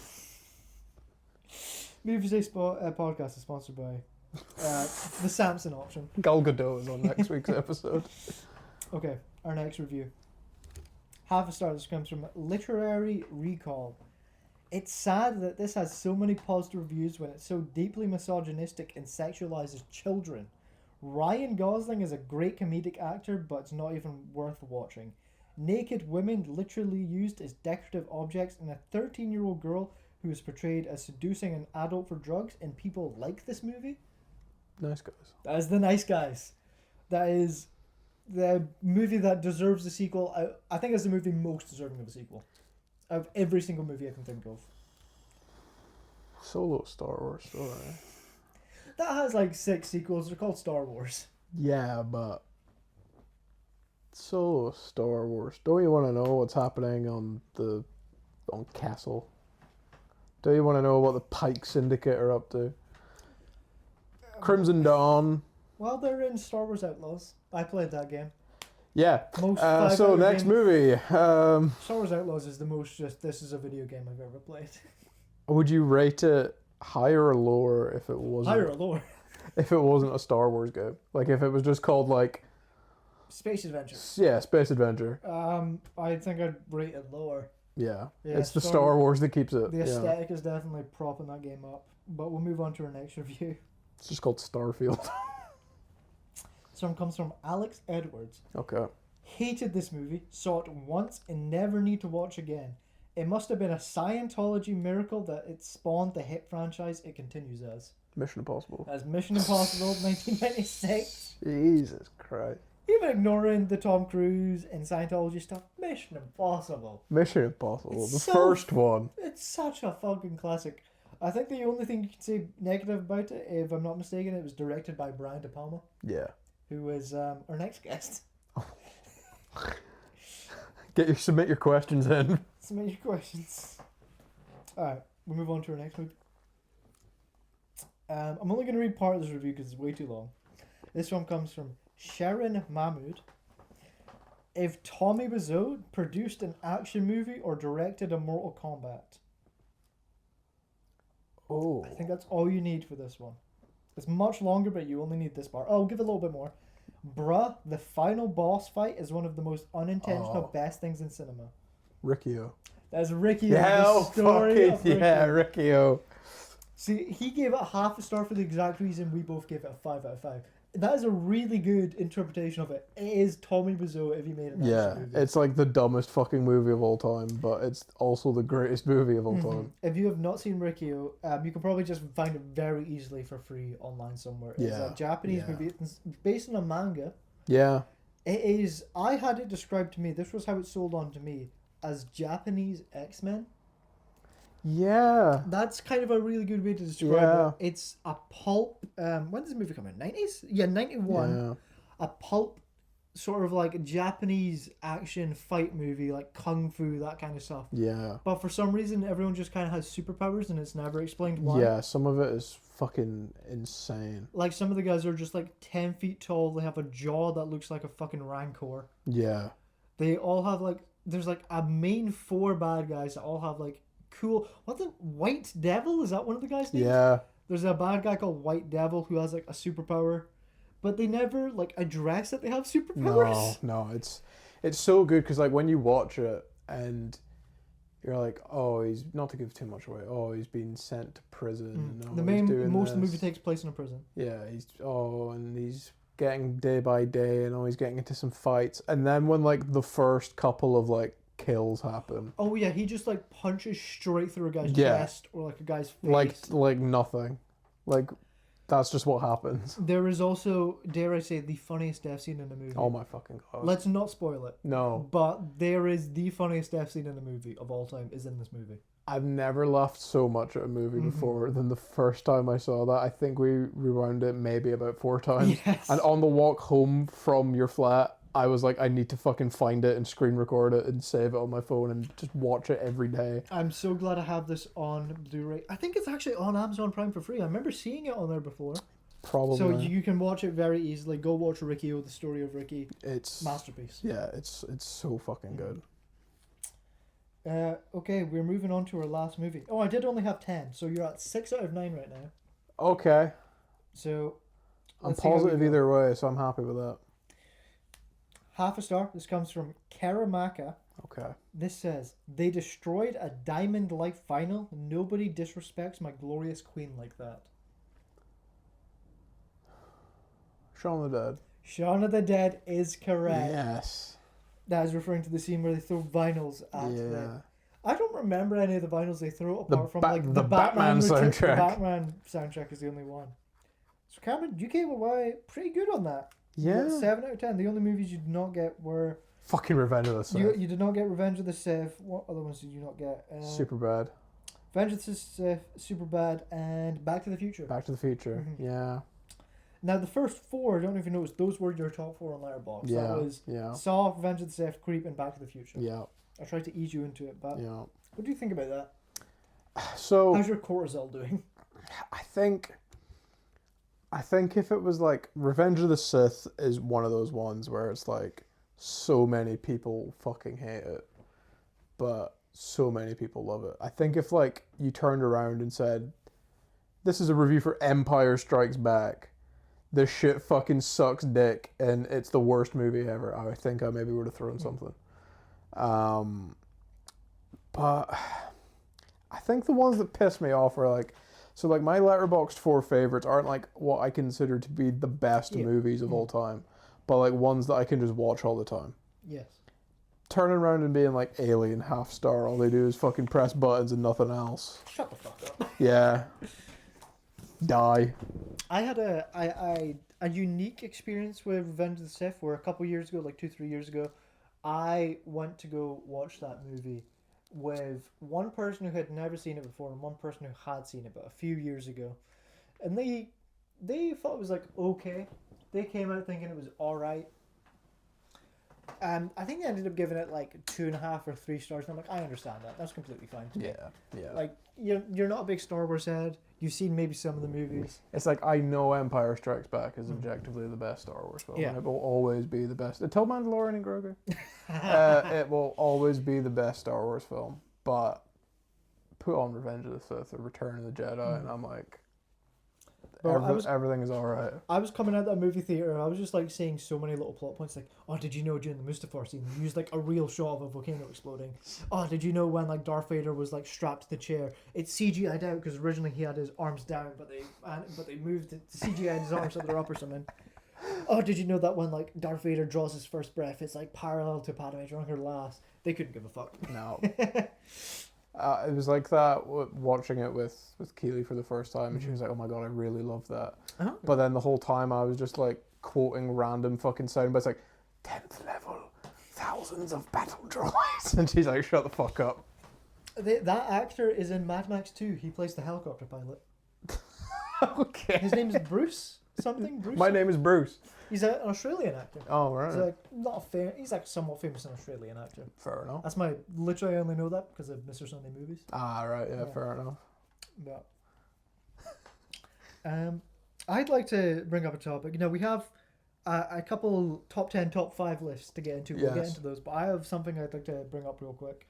MoviesDay podcast is sponsored by the Samson option. Gal Gadot is on next week's episode. Okay, our next review. Half a star. This comes from Literary Recall. It's sad that this has so many positive reviews when it's so deeply misogynistic and sexualizes children. Ryan Gosling is a great comedic actor, but it's not even worth watching. Naked women literally used as decorative objects, and a 13-year-old girl who is portrayed as seducing an adult for drugs, and people like this movie? Nice guys. That is The Nice Guys. That is the movie that deserves a sequel. I think it's the movie most deserving of a sequel. Of every single movie I can think of. Solo Star Wars story. That has like 6 sequels. They're called Star Wars. Yeah, but Solo Star Wars. Don't you want to know what's happening on Castle? Don't you want to know what the Pike Syndicate are up to? Crimson Dawn. Well, they're in Star Wars Outlaws. I played that game. Yeah. Most So next game. movie. Star Wars Outlaws is the most just this is a video game I've ever played. Would you rate it higher or lower if it wasn't Higher or lower? if it wasn't a Star Wars game? Like if it was just called like Space Adventure. Yeah, Space Adventure. I think I'd rate it lower. Yeah. Yeah, It's the Star Wars that keeps it. The Yeah. aesthetic is definitely propping that game up. But we'll move on to our next review. It's just called Starfield. This one comes from Alex Edwards. Okay. Hated this movie, saw it once and never need to watch again. It must have been a Scientology miracle that it spawned the hit franchise it continues as. Mission Impossible. As Mission Impossible 1996. Jesus Christ. Even ignoring the Tom Cruise and Scientology stuff, Mission Impossible. Mission Impossible. It's The so first one. It's such a fucking classic. I think the only thing you can say negative about it, if I'm not mistaken, it was directed by Brian De Palma, Yeah. who is our next guest. Submit your questions in. Submit your questions. Alright, we'll move on to our next movie. I'm only going to read part of this review because it's way too long. This one comes from Sharon Mahmood. If Tommy Wiseau produced an action movie or directed a Mortal Kombat. Oh. I think that's all you need for this one. It's much longer, but you only need this part. Oh, I'll give it a little bit more. Bruh, the final boss fight is one of the most unintentional best things in cinema. Riccio. That's Ricky. Yeah, The oh, story fuck of it. Ricky. Yeah, Riccio. See, he gave it half a star for the exact reason we both gave it a 5 out of 5. That is a really good interpretation of it. It is Tommy Wiseau if he made an Yeah, action movie. it's like the dumbest fucking movie of all time, but it's also the greatest movie of all Mhm. time. If you have not seen Riccio, you can probably just find it very easily for free online somewhere. It's Yeah, a Japanese yeah. movie. It's based on a manga. Yeah. It is. I had it described to me. This was how it sold on to me as Japanese X-Men. Yeah. That's kind of a really good way to describe Yeah. it. It's a pulp. When did this movie come out? 90s? Yeah, 91. Yeah. A pulp, sort of like a Japanese action fight movie, like kung fu, that kind of stuff. Yeah. But for some reason, everyone just kind of has superpowers, and it's never explained why. Yeah, some of it is fucking insane. Like some of the guys are just like 10 feet tall. They have a jaw that looks like a fucking rancor. Yeah. They all have like. There's like a main 4 bad guys that all have like cool. What the White Devil? Is that one of the guys' names? Yeah. There's a bad guy called White Devil who has like a superpower, but they never like address that they have superpowers. No, it's so good because like when you watch it and you're like, oh, he's not to give too much away. Oh, he's been sent to prison. And, oh, The he's main doing most of the this. movie takes place in a prison. Yeah, and he's getting day by day, and he's getting into some fights, and then when like the first couple of like kills happen, Oh yeah, he just like punches straight through a guy's Yeah. chest or like a guy's face. like nothing, like that's just what happens. There is also, dare I say, the funniest death scene in the movie. Oh my fucking god! Let's not spoil it. No, But there is the funniest death scene in the movie of all time is in this movie. I've never laughed so much at a movie Mhm. before than the first time I saw that. I think we rewound it maybe about 4 times. Yes. And on the walk home from your flat, I was like, I need to fucking find it and screen record it and save it on my phone and just watch it every day. I'm so glad I have this on Blu-ray. I think it's actually on Amazon Prime for free. I remember seeing it on there before. Probably. So you can watch it very easily. Go watch Riccio, the story of Ricky. It's Masterpiece. Yeah, it's so fucking good. Okay, we're moving on to our last movie. Oh, I did only have 10, so you're at 6 out of 9 right now. Okay. So I'm let's see how we positive go. either way, so I'm happy with that. Half a star. This comes from Karamaka. Okay. This says, they destroyed a Diamond Life final. Nobody disrespects my glorious queen like that. Shaun of the Dead. Shaun of the Dead is correct. Yes. That is referring to the scene where they throw vinyls at them. I don't remember any of the vinyls they throw apart from like the Batman soundtrack. The Batman soundtrack is the only one. So Cameron, you came away pretty good on that. You got Yeah. 7 out of 10. The only movies you did not get were Fucking Revenge of the Sith. you did not get Revenge of the Sith. What other ones did you not get? Super bad. Revenge of the Sith, Superbad, and Back to the Future. Back to the Future. Mhm. Yeah. Now the first 4, I don't even know, those were your top 4 on Letterboxd. Yeah. That was Yeah. Saw, Revenge of the Sith, Creep, and Back to the Future. Yeah. I tried to ease you into it, but Yeah. what do you think about that? So How's your cortisol doing? I think if it was like Revenge of the Sith is one of those ones where it's like so many people fucking hate it, but so many people love it. I think if like you turned around and said, "This is a review for Empire Strikes Back. This shit fucking sucks dick and it's the worst movie ever," I think I maybe would have thrown something. But I think the ones that piss me off are like, so like my Letterboxd 4 favorites aren't like what I consider to be the best movies of all time, but like ones that I can just watch all the time. Yes. Turning around and being like Alien half star, all they do is fucking press buttons and nothing else. Shut the fuck up. Yeah. Die. I had a unique experience with Revenge of the Sith where a couple years ago, like 2-3 years ago, I went to go watch that movie with one person who had never seen it before and one person who had seen it but a few years ago, and they thought it was like okay. They came out thinking it was all right. I think they ended up giving it like 2.5 or 3 stars, and I'm like, I understand that. That's completely fine to me. Yeah. Like you're not a big Star Wars head. You've seen maybe some of the movies. It's like I know Empire Strikes Back is objectively the best Star Wars film. Yeah. And it will always be the best. Until Mandalorian and Grogu. It will always be the best Star Wars film. But put on Revenge of the Sith or Return of the Jedi, and I'm like, everything is alright. I was coming out of that movie theater and I was just like seeing so many little plot points like, oh, did you know during the Mustafar scene they used like a real shot of a volcano exploding? Oh, did you know when like Darth Vader was like strapped to the chair? It's CGI'd out because originally he had his arms down, but they moved it to CGI'd his arms so they're up or something. Oh, did you know that when like Darth Vader draws his first breath, it's like parallel to Padme drawing her last? They couldn't give a fuck. No. It was like that watching it with Keely for the first time, and she was like, "Oh my god, I really love that." Uh-huh. But then the whole time I was just like quoting random fucking sound bites like 10th level, thousands of battle droids, and she's like, "Shut the fuck up." That actor is in Mad Max 2. He plays the helicopter pilot. Okay. His name is Bruce something. Bruce. My name is Bruce. He's an Australian actor. Oh right. He's like not a he's like somewhat famous an Australian actor. Fair enough. That's literally I only know that because of Mr. Sunday movies. Ah right, yeah, fair enough. But I'd like to bring up a topic. You know, we have a couple top 10, top 5 lists to get into. We'll get into those, but I have something I'd like to bring up real quick.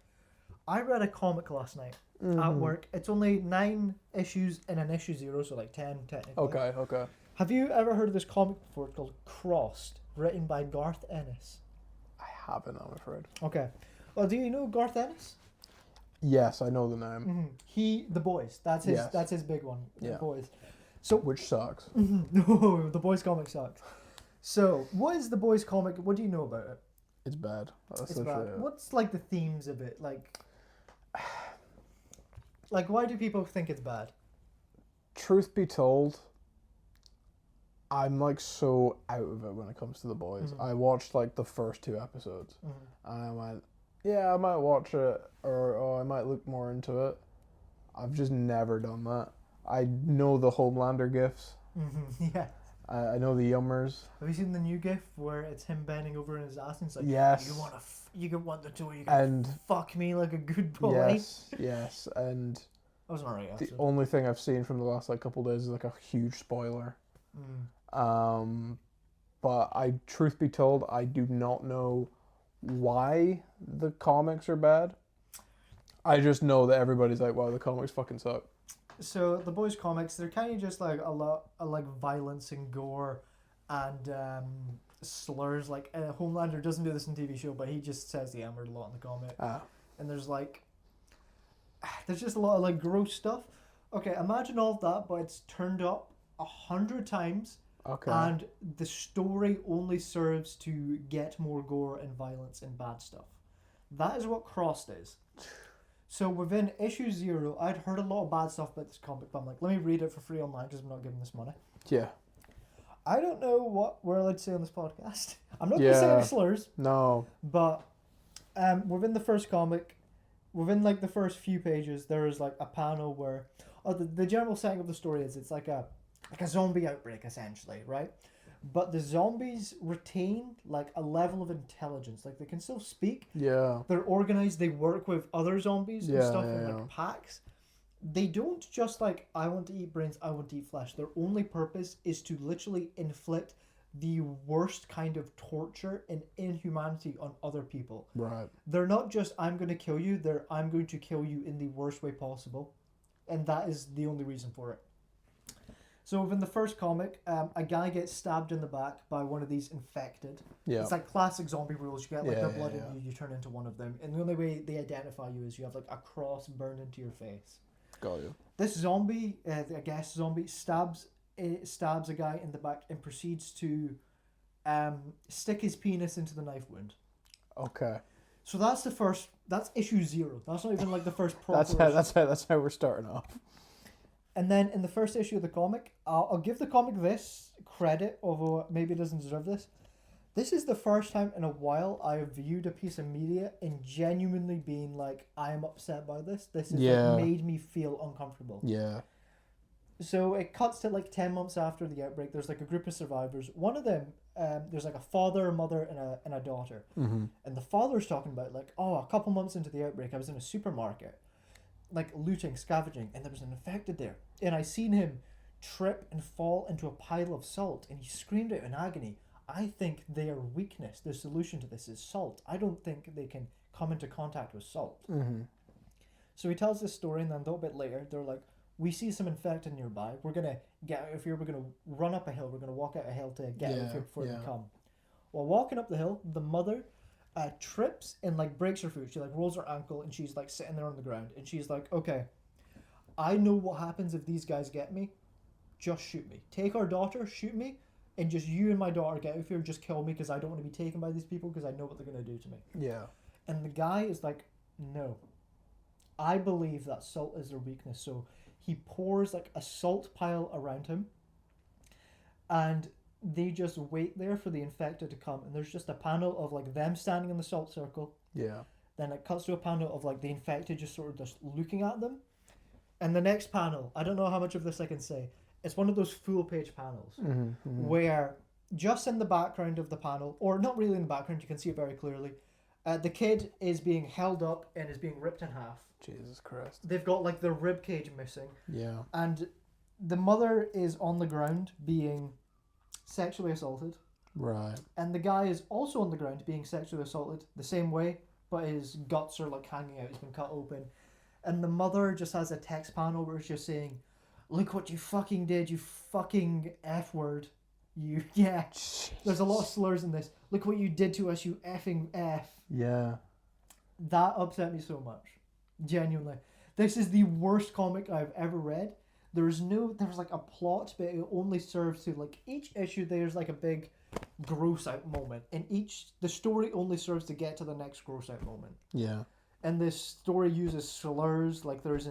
I read a comic last night at work. It's only 9 issues in an issue 0, so like 10 technically. Okay. Have you ever heard of this comic before? It's called Crossed, written by Garth Ennis. I haven't, I'm afraid. Okay. Well, do you know Garth Ennis? Yes, I know the name. The Boys. That's his big one. The Yeah. Boys. So Which sucks. no, the Boys comic sucks. So what is the Boys comic? What do you know about it? It's bad. That's It's literally bad. it. What's like the themes of it? Like why do people think it's bad? Truth be told, I'm like so out of it when it comes to the Boys. I watched like the first 2 episodes, and I went, "Yeah, I might watch it, or I might look more into it." I've just never done that. I know the Homelander gifs. Yeah. I know the Yummers. Have you seen the new GIF where it's him bending over in his ass and it's like, Yes. you can want the two, you And fuck me like a good boy. yes, and That was an alright the episode. only thing I've seen from the last like couple days is like a huge spoiler. But truth be told, I do not know why the comics are bad. I just know that everybody's like, wow, the comics fucking suck. So the Boys comics, they're kind of just like a lot of like violence and gore and slurs. Like Homelander doesn't do this in TV show, but he just says the M word a lot in the comic. And there's just a lot of like gross stuff. Okay, imagine all of that, but it's turned up 100 times. Okay. And the story only serves to get more gore and violence and bad stuff. That is what Crossed is. So within issue 0, I'd heard a lot of bad stuff about this comic, but I'm like, let me read it for free online because I'm not giving this money. Yeah. I don't know what we're allowed to say on this podcast. I'm not going to say any slurs, No. but within the first comic, within like the first few pages, there is like a panel where, the general setting of the story is it's like a zombie outbreak essentially, right? But the zombies retain like a level of intelligence, like they can still speak. Yeah. They're organized. They work with other zombies and stuff in like packs. They don't just like, I want to eat brains, I want to eat flesh. Their only purpose is to literally inflict the worst kind of torture and inhumanity on other people. Right. They're not just, I'm going to kill you, they're, I'm going to kill you in the worst way possible. And that is the only reason for it. So within the first comic, a guy gets stabbed in the back by one of these infected. Yeah. It's like classic zombie rules. You get like their blood in you, you turn into one of them. And the only way they identify you is you have like a cross burned into your face. Got you. This zombie, I guess zombie, stabs a guy in the back and proceeds to stick his penis into the knife wound. Okay. So that's issue 0. That's not even like the first proper that's how we're starting off. And then in the first issue of the comic, I'll give the comic this credit, although maybe it doesn't deserve this. This is the first time in a while I have viewed a piece of media and genuinely being like, I am upset by this. This has like, made me feel uncomfortable. Yeah. So it cuts to like 10 months after the outbreak. There's like a group of survivors. One of them, there's like a father, a mother, and a daughter. Mm-hmm. And the father's talking about like, a couple months into the outbreak, I was in a supermarket, like looting, scavenging, and there was an infected there. And I seen him trip and fall into a pile of salt, and he screamed out in agony, I think their weakness, the solution to this is salt. I don't think they can come into contact with salt. Mm-hmm. So he tells this story, and then a little bit later, they're like, we see some infected nearby. We're going to get out of here. We're going to run up a hill. We're going to walk out a hill to get out of here before they come. While walking up the hill, the mother trips and like breaks her foot. She like rolls her ankle, and she's like sitting there on the ground. And she's like, okay, I know what happens if these guys get me. Just shoot me. Take our daughter, shoot me. And just you and my daughter get out of here, just kill me because I don't want to be taken by these people because I know what they're going to do to me. Yeah. And the guy is like, no. I believe that salt is their weakness. So he pours like a salt pile around him. And they just wait there for the infected to come. And there's just a panel of like them standing in the salt circle. Yeah. Then it cuts to a panel of like the infected just sort of just looking at them. And the next panel, I don't know how much of this I can say. It's one of those full page panels where just in the background of the panel, or not really in the background, you can see it very clearly, the kid is being held up and is being ripped in half. Jesus Christ. They've got like their rib cage missing. Yeah. And the mother is on the ground being sexually assaulted. Right. And the guy is also on the ground being sexually assaulted the same way, but his guts are like hanging out. He's been cut open. And the mother just has a text panel where it's just saying, look what you fucking did, you fucking F word. You, yeah. Jesus. There's a lot of slurs in this. Look what you did to us, you effing F. Yeah. That upset me so much. Genuinely. This is the worst comic I've ever read. There's like a plot, but it only serves to, like, each issue there's like a big gross out moment. And the story only serves to get to the next gross out moment. Yeah. And this story uses slurs, like there's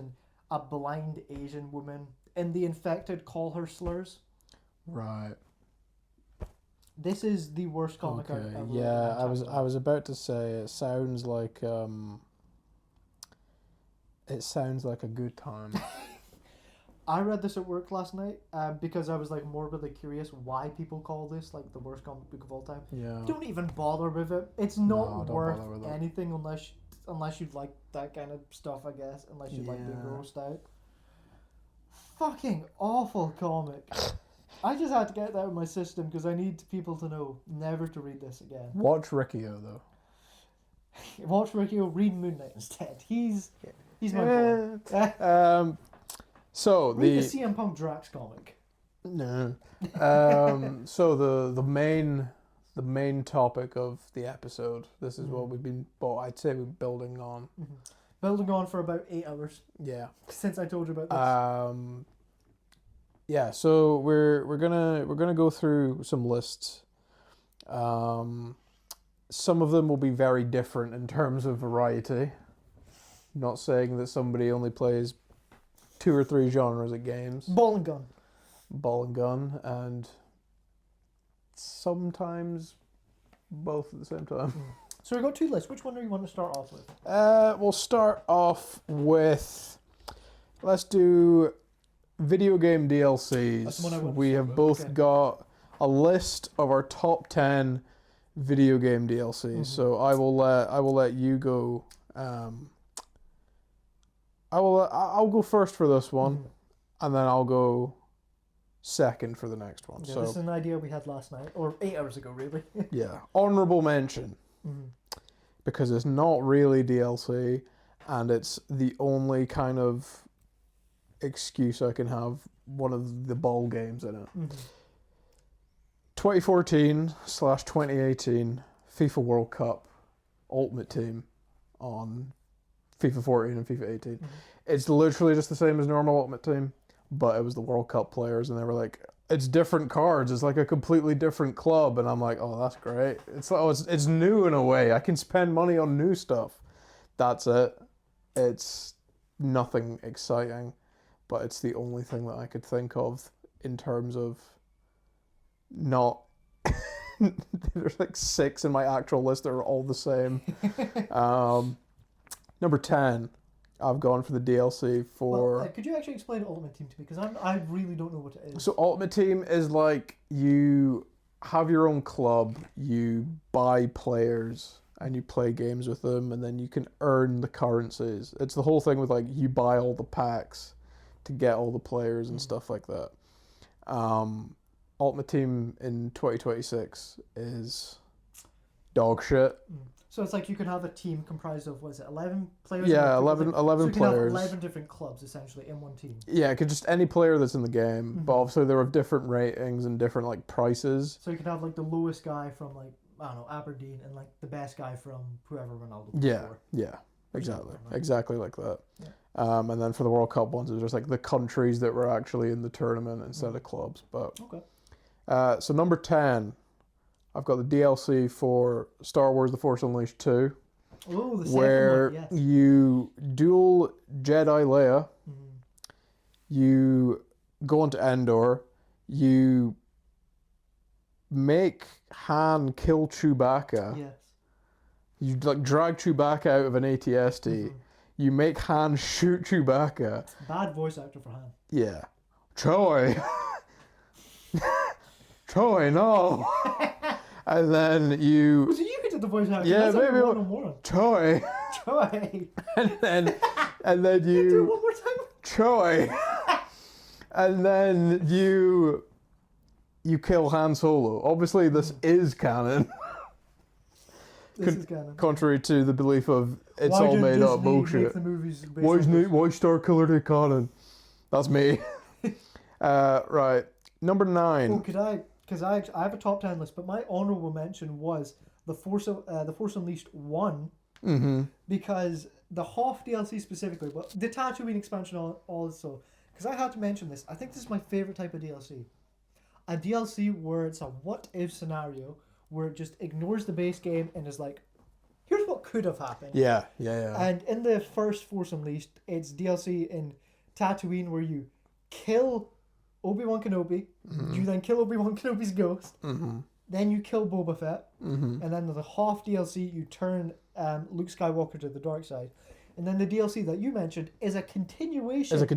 a blind Asian woman, and the infected call her slurs. Right. This is the worst comic I've ever read. Yeah, I was about to say it sounds like a good time. I read this at work last night because I was like morbidly curious why people call this like the worst comic book of all time. Yeah. Don't even bother with it. It's not worth anything unless you like that kind of stuff, I guess. Unless you like being grossed out. Fucking awful comic. I just had to get that out of my system because I need people to know never to read this again. Watch Riccio though. Watch Riccio. Read Moon Knight instead. He's my boy. So read the CM Punk Drax comic. No. So the main topic of the episode. This is what we've been. Well, I'd say we're building on. Mm-hmm. Building on for about 8 hours. Yeah. Since I told you about this. Yeah. So we're gonna go through some lists. Some of them will be very different in terms of variety. Not saying that somebody only plays 2 or 3 genres of games. Ball and gun, and sometimes both at the same time. So we've got two lists. Which one do you want to start off with? We'll start off with, let's do video game DLCs. That's the one I want to We start have with, both okay. got a list of our top 10 video game DLCs. So I will let you go. I'll go first for this one, and then I'll go second for the next one. Yeah, So this is an idea we had last night, or 8 hours ago, really. yeah, honorable mention, because it's not really DLC, and it's the only kind of excuse I can have one of the ball games in it. 2014/2018 FIFA World Cup Ultimate Team on FIFA 14 and FIFA 18. It's literally just the same as normal Ultimate Team, but it was the World Cup players, and they were like, it's different cards. It's like a completely different club, and I'm like, oh, that's great. It's like, it's new in a way. I can spend money on new stuff. That's it. It's nothing exciting, but it's the only thing that I could think of in terms of not. There's like 6 in my actual list that are all the same. Number 10, I've gone for the DLC for... Well, could you actually explain Ultimate Team to me? Because I really don't know what it is. So Ultimate Team is like, you have your own club, you buy players, and you play games with them, and then you can earn the currencies. It's the whole thing with like, you buy all the packs to get all the players and stuff like that. Ultimate Team in 2026 is dog shit. So it's like you can have a team comprised of, what is it, 11 players? Yeah, And 11 so you can players. have 11 different clubs, essentially, in one team. Yeah, it could just any player that's in the game, but obviously there are different ratings and different like prices. So you can have like the lowest guy from like, I don't know, Aberdeen, and like the best guy from whoever Ronaldo plays for. Yeah, exactly, Right. exactly like that. Yeah. And then for the World Cup ones, it was just like the countries that were actually in the tournament instead of clubs. But Okay. So number 10, I've got the DLC for Star Wars: The Force Unleashed 2. Oh, the second Where one, yes. you duel Jedi Leia, you go into Endor, you make Han kill Chewbacca, Yes. you like drag Chewbacca out of an AT-ST, you make Han shoot Chewbacca. Bad voice actor for Han. Yeah. Troy! Troy, no! And then you... Was it you who did the voice actor? Yeah, That's like maybe a one-on-one. Troy! Troy. And then Do it you... one more time. Troy! And then you kill Han Solo. Obviously, this is canon, This is canon. contrary to the belief of it's Why all did made up Disney bullshit. make the movies based Why on isn't this? it? Why Star Killer Day canon? That's me. Right, number 9. Oh, could I? Because I have a top 10 list, but my honorable mention was the Force Unleashed 1, because the Hoth DLC specifically, but the Tatooine expansion also. Because I had to mention this. I think this is my favorite type of DLC. A DLC where it's a what-if scenario, where it just ignores the base game and is like, here's what could have happened. Yeah. And in the first Force Unleashed, it's DLC in Tatooine where you kill Obi-Wan Kenobi, you then kill Obi-Wan Kenobi's ghost, then you kill Boba Fett, and then the Hoth DLC, you turn Luke Skywalker to the dark side. And then the DLC that you mentioned is a continuation, of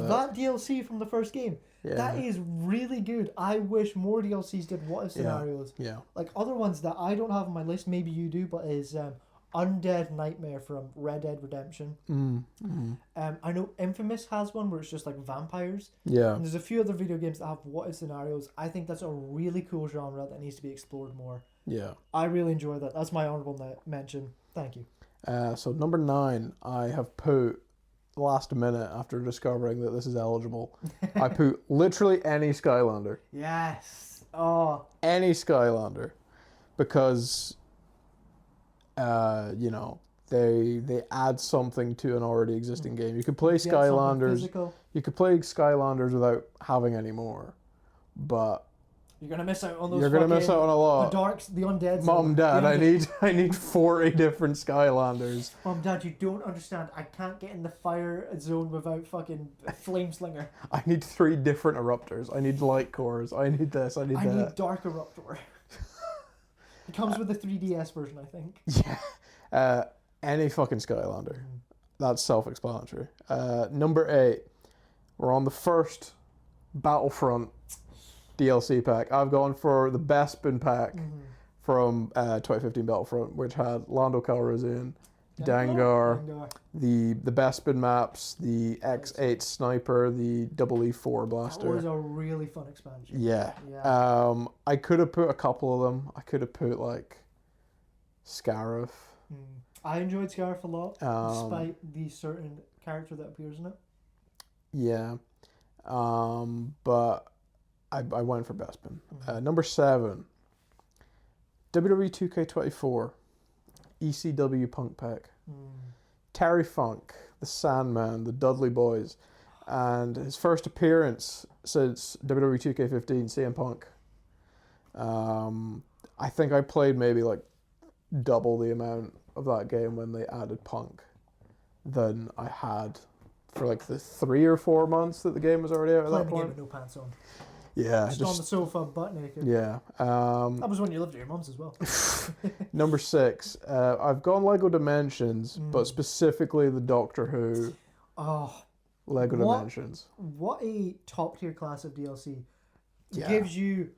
that DLC from the first game. Yeah. That is really good. I wish more DLCs did what if scenarios. Yeah. Like other ones that I don't have on my list, maybe you do, but is Undead Nightmare from Red Dead Redemption. I know Infamous has one where it's just like vampires. Yeah. And there's a few other video games that have what if scenarios. I think that's a really cool genre that needs to be explored more. Yeah. I really enjoy that. That's my honorable mention. Thank you. So number 9, I have put last minute after discovering that this is eligible. I put literally any Skylander. Yes. Oh. Any Skylander, because you know, they add something to an already existing game. You could play Get something Skylanders. physical. You could play Skylanders without having any more, but You're gonna miss out on those. You're gonna miss out on a The lot. darks, the undead. Mom, Dad, I need 40 different Skylanders. Mom, Dad, you don't understand. I can't get in the fire zone without fucking Flameslinger. I need 3 different eruptors. I need light cores. I need this. I need I that. need Dark Eruptor. It comes with the 3DS version, I think. Yeah. Any fucking Skylander. That's self-explanatory. Number 8. We're on the first Battlefront DLC pack. I've gone for the Bespin pack from 2015 Battlefront, which had Lando Calrissian, Dangar, the Bespin maps, the X8 sniper, the E4 blaster. That was a really fun expansion. Yeah. I could have put a couple of them. I could have put like Scarif. I enjoyed Scarif a lot, despite the certain character that appears in it. Yeah. But I went for Bespin. Number 7. WWE 2K24 ECW Punk Pack. Terry Funk, the Sandman, the Dudley Boys, and his first appearance since WWE 2K15 CM Punk. I think I played maybe like double the amount of that game when they added Punk than I had for like the 3 or 4 months that the game was already out at that point. Game with no pants on. Yeah, just on the sofa, butt naked. Yeah. That was when you lived at your mum's as well. Number 6. I've gone Lego Dimensions, but specifically the Doctor Who. Lego Dimensions. What a top tier class of DLC. Yeah. Gives you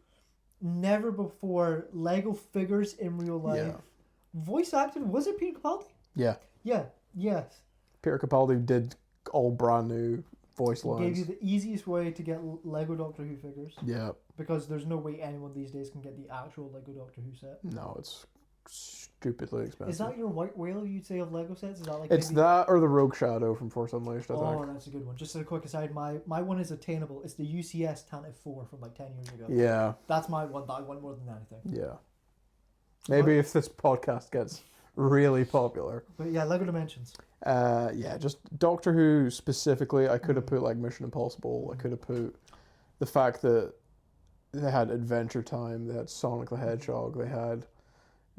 never before Lego figures in real life. Yeah. Voice acted. Was it Peter Capaldi? Yeah. Yeah. Yes. Peter Capaldi did all brand new voice lines. Gave you the easiest way to get Lego Doctor Who figures. Yeah. Because there's no way anyone these days can get the actual Lego Doctor Who set. No, it's stupidly expensive. Is that your white whale you'd say of Lego sets? Is that like it's that or the Rogue Shadow from Force Unleashed, I think. Oh, that's a good one. Just as a quick aside, my one is attainable. It's the UCS Tantive 4 from like 10 years ago. Yeah. That's my one that I want more than anything. Yeah. Maybe if this podcast gets really popular. But yeah, Lego Dimensions. Yeah, just Doctor Who specifically. I could have put like Mission Impossible. I could have put the fact that they had Adventure Time. They had Sonic the Hedgehog. They had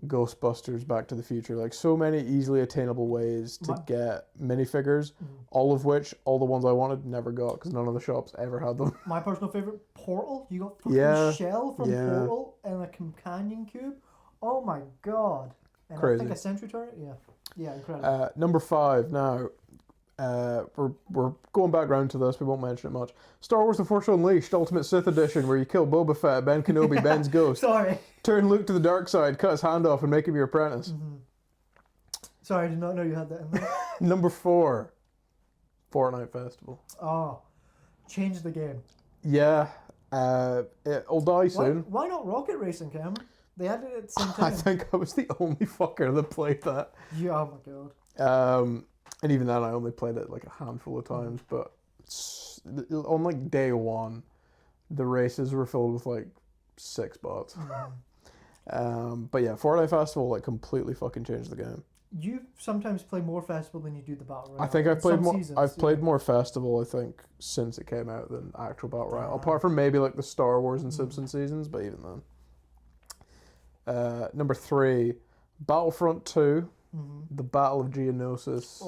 Ghostbusters, Back to the Future. Like so many easily attainable ways to get minifigures. All of which, all the ones I wanted, never got because none of the shops ever had them. My personal favorite, Portal. You got fucking Shell from Portal and a companion cube. Oh my god. And Crazy. I think a sentry turret. Yeah, incredible. Number 5 now. We're going back round to this. We won't mention it much. Star Wars: The Force Unleashed Ultimate Sith Edition, where you kill Boba Fett, Ben Kenobi, Ben's ghost. Sorry. Turn Luke to the dark side, cut his hand off, and make him your apprentice. Sorry, I did not know you had that in there. Number 4. Fortnite Festival. Oh, change the game. Yeah. It'll die soon. Why not Rocket Racing, Cameron? They added it at the same time. I think I was the only fucker that played that. Yeah, oh my god. And even then, I only played it like a handful of times. But on like day 1, the races were filled with like 6 bots. But yeah, Fortnite Festival like completely fucking changed the game. You sometimes play more Festival than you do the Battle Royale. I think I've played more. Seasons, I've played more Festival, I think, since it came out than actual Battle Royale. Apart from maybe like the Star Wars and Simpsons seasons, but even then. Number 3, Battlefront 2, the Battle of Geonosis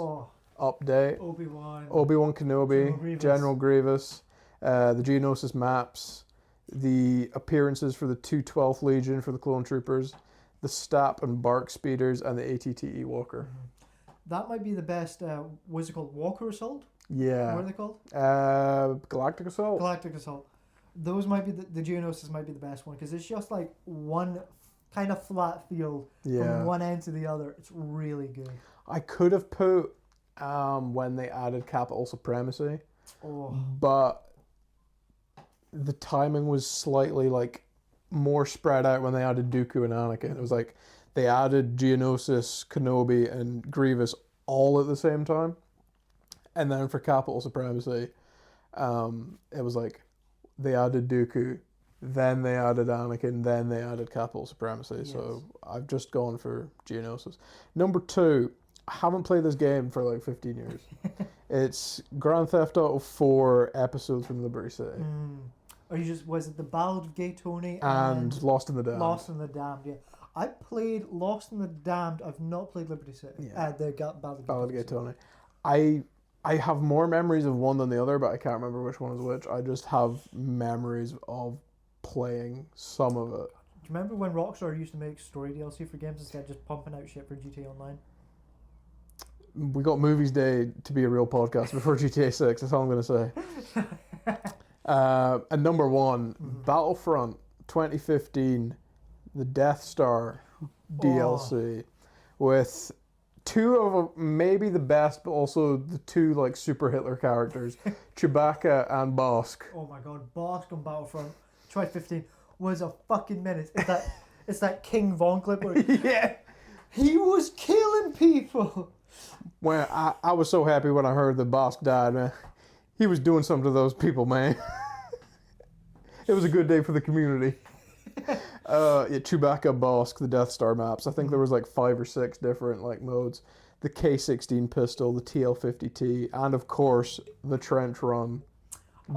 update. Obi-Wan Kenobi, General Grievous, the Geonosis maps, the appearances for the 212th Legion for the Clone Troopers, the Stap and Bark Speeders, and the ATTE Walker. That might be the best, what's it called, Walker Assault? Yeah. What are they called? Galactic Assault? Galactic Assault. Those might be, the Geonosis might be the best one, because it's just like one kind of flat field from one end to the other. It's really good. I could have put when they added Capital Supremacy, but the timing was slightly like more spread out when they added Dooku and Anakin. It was like they added Geonosis, Kenobi, and Grievous all at the same time, and then for Capital Supremacy, it was like they added Dooku, then they added Anakin, then they added Capital Supremacy. Yes. So I've just gone for Geonosis. Number 2, I haven't played this game for like 15 years. It's Grand Theft Auto 4 Episodes from Liberty City. Or was it the Ballad of Gay Tony and Lost in the Damned. Lost in the Damned, yeah. I played Lost in the Damned. I've not played Liberty City. Yeah. The Ballad Ballad of of Gay Tony. I have more memories of one than the other, but I can't remember which one is which. I just have memories of playing some of it. Do you remember when Rockstar used to make story DLC for games instead of just pumping out shit for GTA Online? We got MoviesDay to be a real podcast before GTA 6, that's all I'm going to say. And number one, Battlefront 2015, the Death Star DLC, with two of maybe the best, but also the two like super Hitler characters, Chewbacca and Bosk. Oh my god, Bosk on Battlefront 2015 was a fucking menace. It's that King Von clip where Yeah. he was killing people. When I was so happy when I heard that Bosk died, man. He was doing something to those people, man. It was a good day for the community. Chewbacca, Bosk, the Death Star maps. I think there was like 5 or 6 different like modes. The K16 pistol, the TL50T, and of course the Trench Run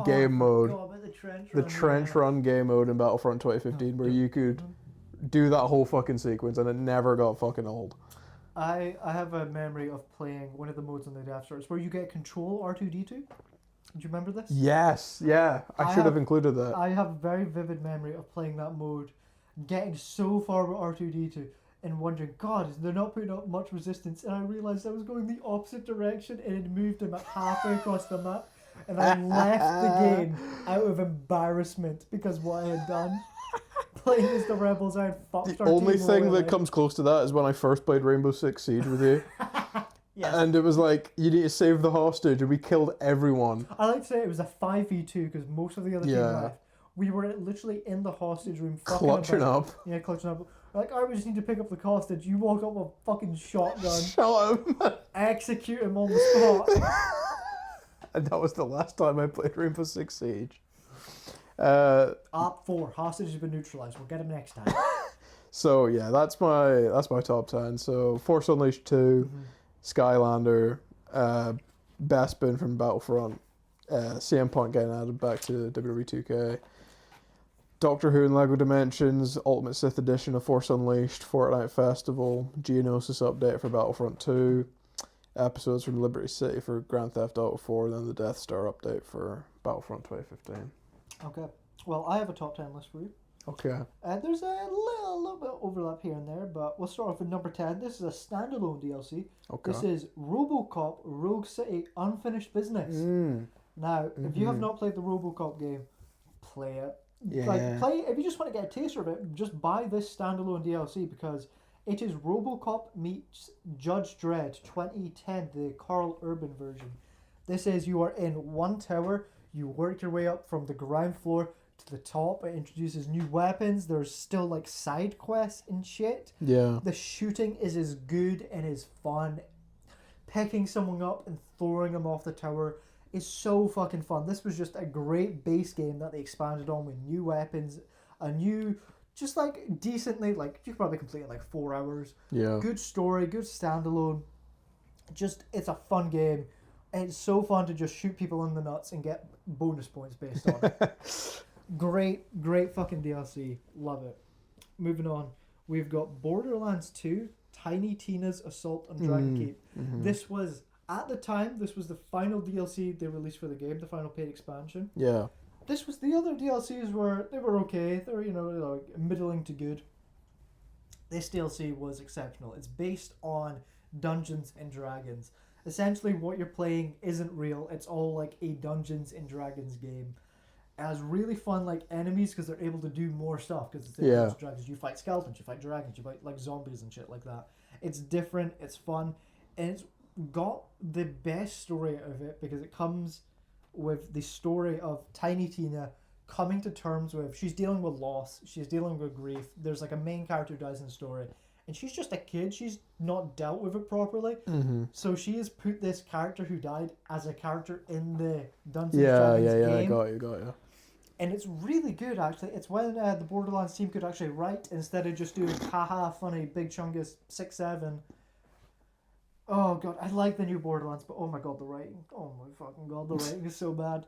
game mode. The Trench Run game mode in Battlefront 2015, where you could do that whole fucking sequence and it never got fucking old. I have a memory of playing one of the modes on the Death Star. It's where you get control R2-D2. Do you remember this? Yes, yeah. I should have included that. I have a very vivid memory of playing that mode, getting so far with R2-D2 and wondering, God, they're not putting up much resistance. And I realised I was going the opposite direction and it moved him halfway across the map. And I left the game out of embarrassment because what I had done. Playing as the rebels, I had fucked The our only team thing away. that comes close to that is when I first played Rainbow Six Siege with you. Yes. And it was like, you need to save the hostage, and we killed everyone. I like to say it was a 5v2 because most of the other team Yeah. left. We were literally in the hostage room fucking Clutching about. up. Yeah, clutching up. Like, all right, we just need to pick up the hostage. You walk up with a fucking shotgun, Shot him. execute him on the spot. And that was the last time I played Rainbow Six Siege. Op 4, hostage has been neutralized. We'll get him next time. So yeah, that's my top 10. So Force Unleashed 2, Skylander, Bespin from Battlefront, CM Punk getting added back to WWE 2K, Doctor Who and Lego Dimensions, Ultimate Sith Edition of Force Unleashed, Fortnite Festival, Geonosis update for Battlefront 2, episodes from Liberty City for Grand Theft Auto 4, and then the Death Star update for Battlefront 2015. Okay. Well, I have a top 10 list for you. Okay. There's a little bit of overlap here and there, but we'll start off with number 10. This is a standalone DLC. Okay. This is RoboCop Rogue City Unfinished Business. Now, if you have not played the RoboCop game, play it. Yeah. Like, play if you just want to get a taster of it, just buy this standalone DLC because it is RoboCop meets Judge Dredd 2010, the Carl Urban version. This is you are in one tower, you work your way up from the ground floor to the top. It introduces new weapons. There's still like side quests and shit. Yeah. The shooting is as good and as fun. Picking someone up and throwing them off the tower is so fucking fun. This was just a great base game that they expanded on with new weapons, a new, just like decently, like you could probably complete it in like 4 hours. Yeah. Good story, good standalone. Just, it's a fun game. And it's so fun to just shoot people in the nuts and get bonus points based on it. Great fucking DLC. Love it. Moving on. We've got Borderlands 2, Tiny Tina's Assault on Dragon Keep. This was, at the time, this was the final DLC they released for the game, the final paid expansion. Yeah. This was the other DLCs were, they were okay. They were, like middling to good. This DLC was exceptional. It's based on Dungeons and Dragons. Essentially, what you're playing isn't real. It's all like a Dungeons and Dragons game. It has really fun like enemies because they're able to do more stuff because it's Dungeons and Dragons. You fight skeletons, you fight dragons, you fight like zombies and shit like that. It's different, it's fun, and it's got the best story out of it because it comes with the story of Tiny Tina coming to terms with, she's dealing with loss, she's dealing with grief. There's like a main character who dies in the story. And she's just a kid. She's not dealt with it properly. So she has put this character who died as a character in the Dungeons and Dragons game. I got you. And it's really good, actually. It's when the Borderlands team could actually write instead of just doing haha funny big chungus 6-7. Oh god, I like the new Borderlands, but oh my god, the writing. Oh my fucking god, the writing is so bad.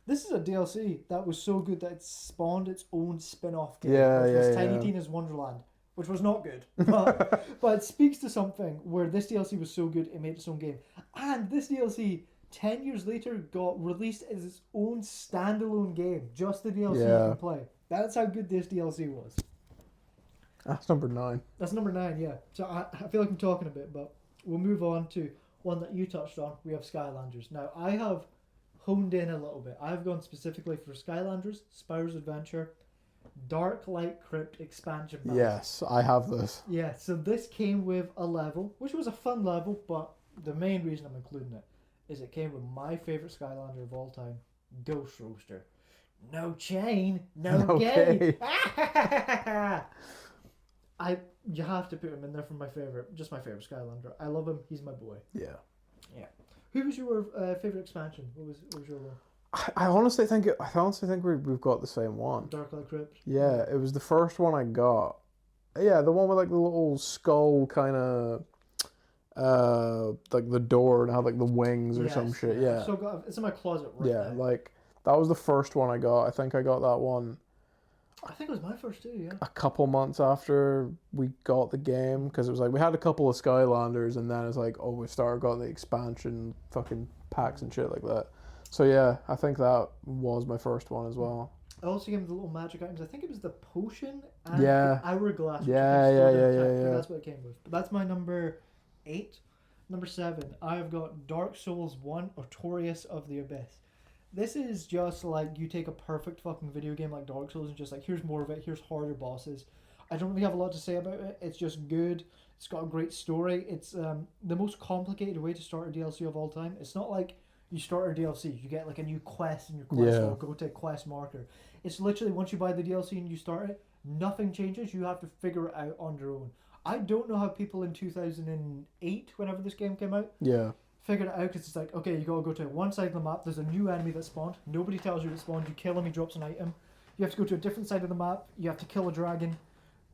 This is a DLC that was so good that it spawned its own spin-off game, Yeah, which was yeah, Tiny yeah. Tina's Wonderland, which was not good. But it speaks to something where this DLC was so good it made its own game. And this DLC, 10 years later, got released as its own standalone game. Just the DLC you Yeah. can play. That's how good this DLC was. That's number 9. That's number 9, yeah. So I feel like I'm talking a bit, but we'll move on to one that you touched on. We have Skylanders. Now, I have honed in a little bit. I've gone specifically for Skylanders, Spyro's Adventure, Dark Light Crypt expansion pack. Yes, I have this. Yeah, so this came with a level, which was a fun level, but the main reason I'm including it is it came with my favourite Skylander of all time, Ghost Roaster. No chain, no No gay. You have to put him in there for my favourite, just my favourite Skylander. I love him. He's my boy. Yeah. Yeah. Who was your favourite expansion? What was your one? I honestly think we've got the same one. Dark Light Crypt. Yeah, it was the first one I got. Yeah, the one with like the little skull kind of, like the door and had like the wings or some shit. Yeah. So it's in my closet right Yeah, now. like that was the first one I got. I think I got that one I think it was my first too. Yeah. a couple months after we got the game because it was like we had a couple of Skylanders and then it's like, oh, we started got the expansion fucking packs and shit like that. So yeah, I think that was my first one as well. I also gave him the little magic items. I think it was the potion and Yeah. the hourglass. which Yeah, you can yeah, still yeah, attack. yeah. That's what it came with. But that's my number 8. Number 7, I have got Dark Souls 1, Artorias of the Abyss. This is just like you take a perfect fucking video game like Dark Souls and just like, here's more of it, here's harder bosses. I don't really have a lot to say about it. It's just good. It's got a great story. It's the most complicated way to start a DLC of all time. It's not like you start a DLC, you get like a new quest in your quest or go to a quest marker. It's literally once you buy the DLC and you start it, nothing changes. You have to figure it out on your own. I don't know how people in 2008, whenever this game came out, Yeah. figured it out because it's like, okay, you gotta go to one side of the map, there's a new enemy that spawned, nobody tells you it spawned, you kill him, he drops an item. You have to go to a different side of the map, you have to kill a dragon,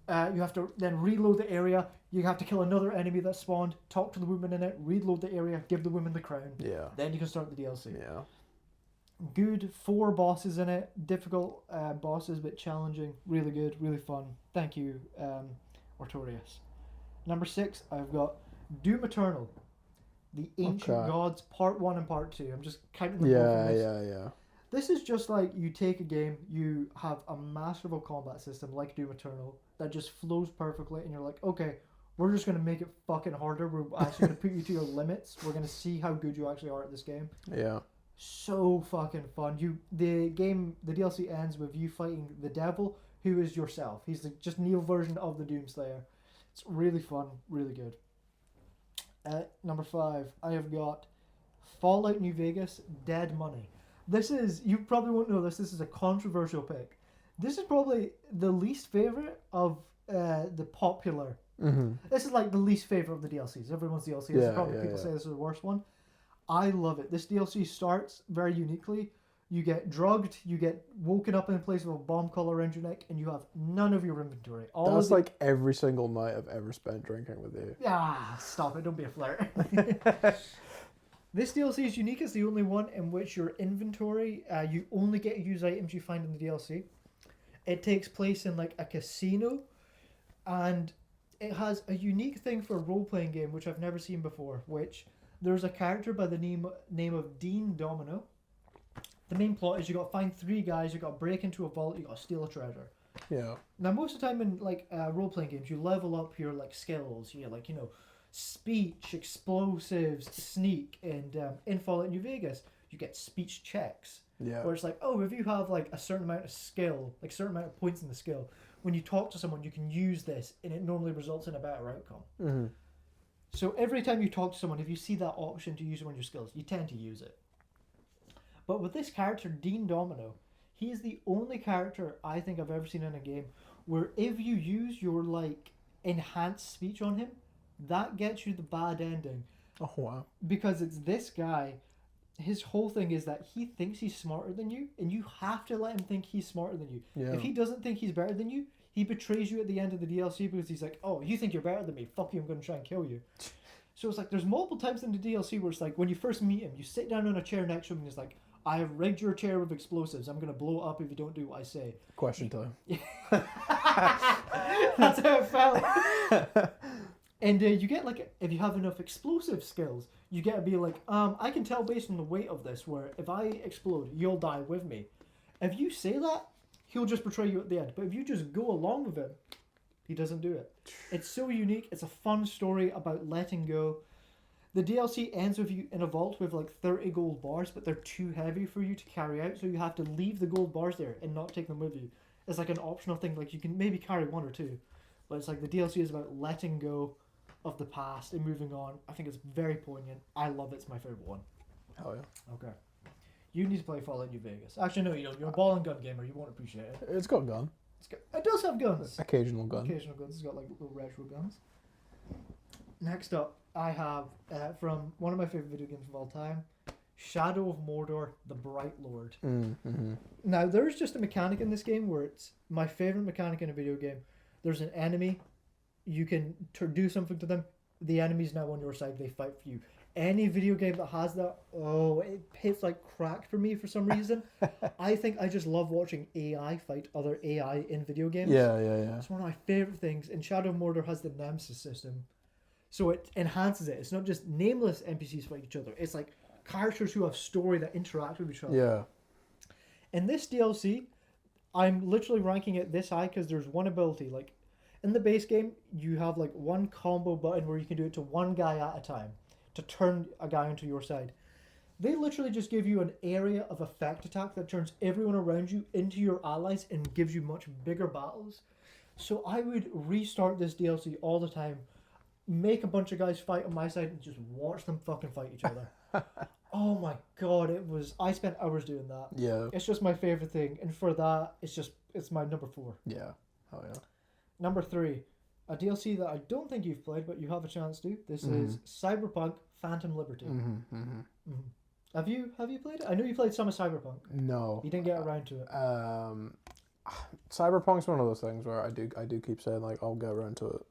you have to then reload the area, you have to kill another enemy that spawned, talk to the woman in it, reload the area, give the woman the crown. Yeah. Then you can start the DLC. Yeah. Good 4 bosses in it, difficult bosses but challenging, really good, really fun. Thank you, Artorias. Number 6, I've got Doom Eternal. The Ancient Okay. Gods Part 1 and Part 2. I'm just counting them both Yeah, in this. yeah. This is just like you take a game, you have a masterful combat system like Doom Eternal that just flows perfectly and you're like, okay, we're just going to make it fucking harder. We're actually going to put you to your limits. We're going to see how good you actually are at this game. Yeah. So fucking fun. The DLC ends with you fighting the devil, who is yourself. He's the just Neo version of the Doomslayer. It's really fun, really good. Number 5, I have got Fallout New Vegas, Dead Money. This is, you probably won't know this is a controversial pick. This is probably the least favourite of the popular. Mm-hmm. This is like the least favourite of the DLCs. Everyone's DLC. Yeah, Probably yeah, people yeah. say this is the worst one. I love it. This DLC starts very uniquely. You get drugged, you get woken up in a place with a bomb collar around your neck, and you have none of your inventory. That's like every single night I've ever spent drinking with you. Ah, stop it, don't be a flirt. This DLC is unique. It's the only one in which your inventory, you only get to use items you find in the DLC. It takes place in like a casino, and it has a unique thing for a role-playing game, which I've never seen before, which there's a character by the name of Dean Domino. The main plot is you got to find 3 guys, you got to break into a vault, you got to steal a treasure. Yeah. Now, most of the time in like role-playing games, you level up your like skills. You like, speech, explosives, sneak, and in Fallout New Vegas, you get speech checks. Yeah. Where it's like, oh, if you have like a certain amount of skill, like a certain amount of points in the skill, when you talk to someone, you can use this, and it normally results in a better outcome. Mm-hmm. So every time you talk to someone, if you see that option to use one of your skills, you tend to use it. But with this character, Dean Domino, he is the only character I think I've ever seen in a game where if you use your like enhanced speech on him, that gets you the bad ending. Oh wow. Because it's this guy, his whole thing is that he thinks he's smarter than you, and you have to let him think he's smarter than you. Yeah. If he doesn't think he's better than you, he betrays you at the end of the DLC because he's like, oh, you think you're better than me, fuck you, I'm going to try and kill you. So it's like, there's multiple times in the DLC where it's like, when you first meet him, you sit down on a chair next to him and he's like, I have rigged your chair with explosives. I'm gonna blow it up if you don't do what I say. Question time. That's how it felt. And you get like, if you have enough explosive skills, you get to be like, I can tell based on the weight of this, where if I explode, you'll die with me. If you say that, he'll just betray you at the end. But if you just go along with him, he doesn't do it. It's so unique. It's a fun story about letting go. The DLC ends with you in a vault with like 30 gold bars, but they're too heavy for you to carry out, so you have to leave the gold bars there and not take them with you. It's like an optional thing. Like you can maybe carry one or two, but it's like the DLC is about letting go of the past and moving on. I think it's very poignant. I love it. It's my favorite one. Hell yeah. Okay. You need to play Fallout New Vegas. Actually, no, you don't. You're a ball and gun gamer. You won't appreciate it. It's got a gun. It does have guns. Occasional gun. Occasional guns. It's got like little retro guns. Next up, I have from one of my favorite video games of all time, Shadow of Mordor: The Bright Lord. Mm-hmm. Now, there's just a mechanic in this game where it's my favorite mechanic in a video game. There's an enemy. You can do something to them. The enemy's now on your side. They fight for you. Any video game that has that, it hits like crack for me for some reason. I think I just love watching AI fight other AI in video games. Yeah. It's one of my favorite things. And Shadow of Mordor has the Nemesis system. So it enhances it. It's not just nameless NPCs fight each other. It's like characters who have story that interact with each other. Yeah. In this DLC, I'm literally ranking it this high because there's one ability. Like, in the base game, you have like one combo button where you can do it to one guy at a time to turn a guy onto your side. They literally just give you an area of effect attack that turns everyone around you into your allies and gives you much bigger battles. So I would restart this DLC all the time, make a bunch of guys fight on my side and just watch them fucking fight each other. Oh my god, I spent hours doing that. Yeah. It's just my favorite thing, and for that, it's my number 4. Yeah. Oh yeah. Number 3, a DLC that I don't think you've played, but you have a chance to. This is Cyberpunk Phantom Liberty. Have you played it? I know you played some of Cyberpunk. No. You didn't get around to it. Cyberpunk's one of those things where I do keep saying like I'll get around to it.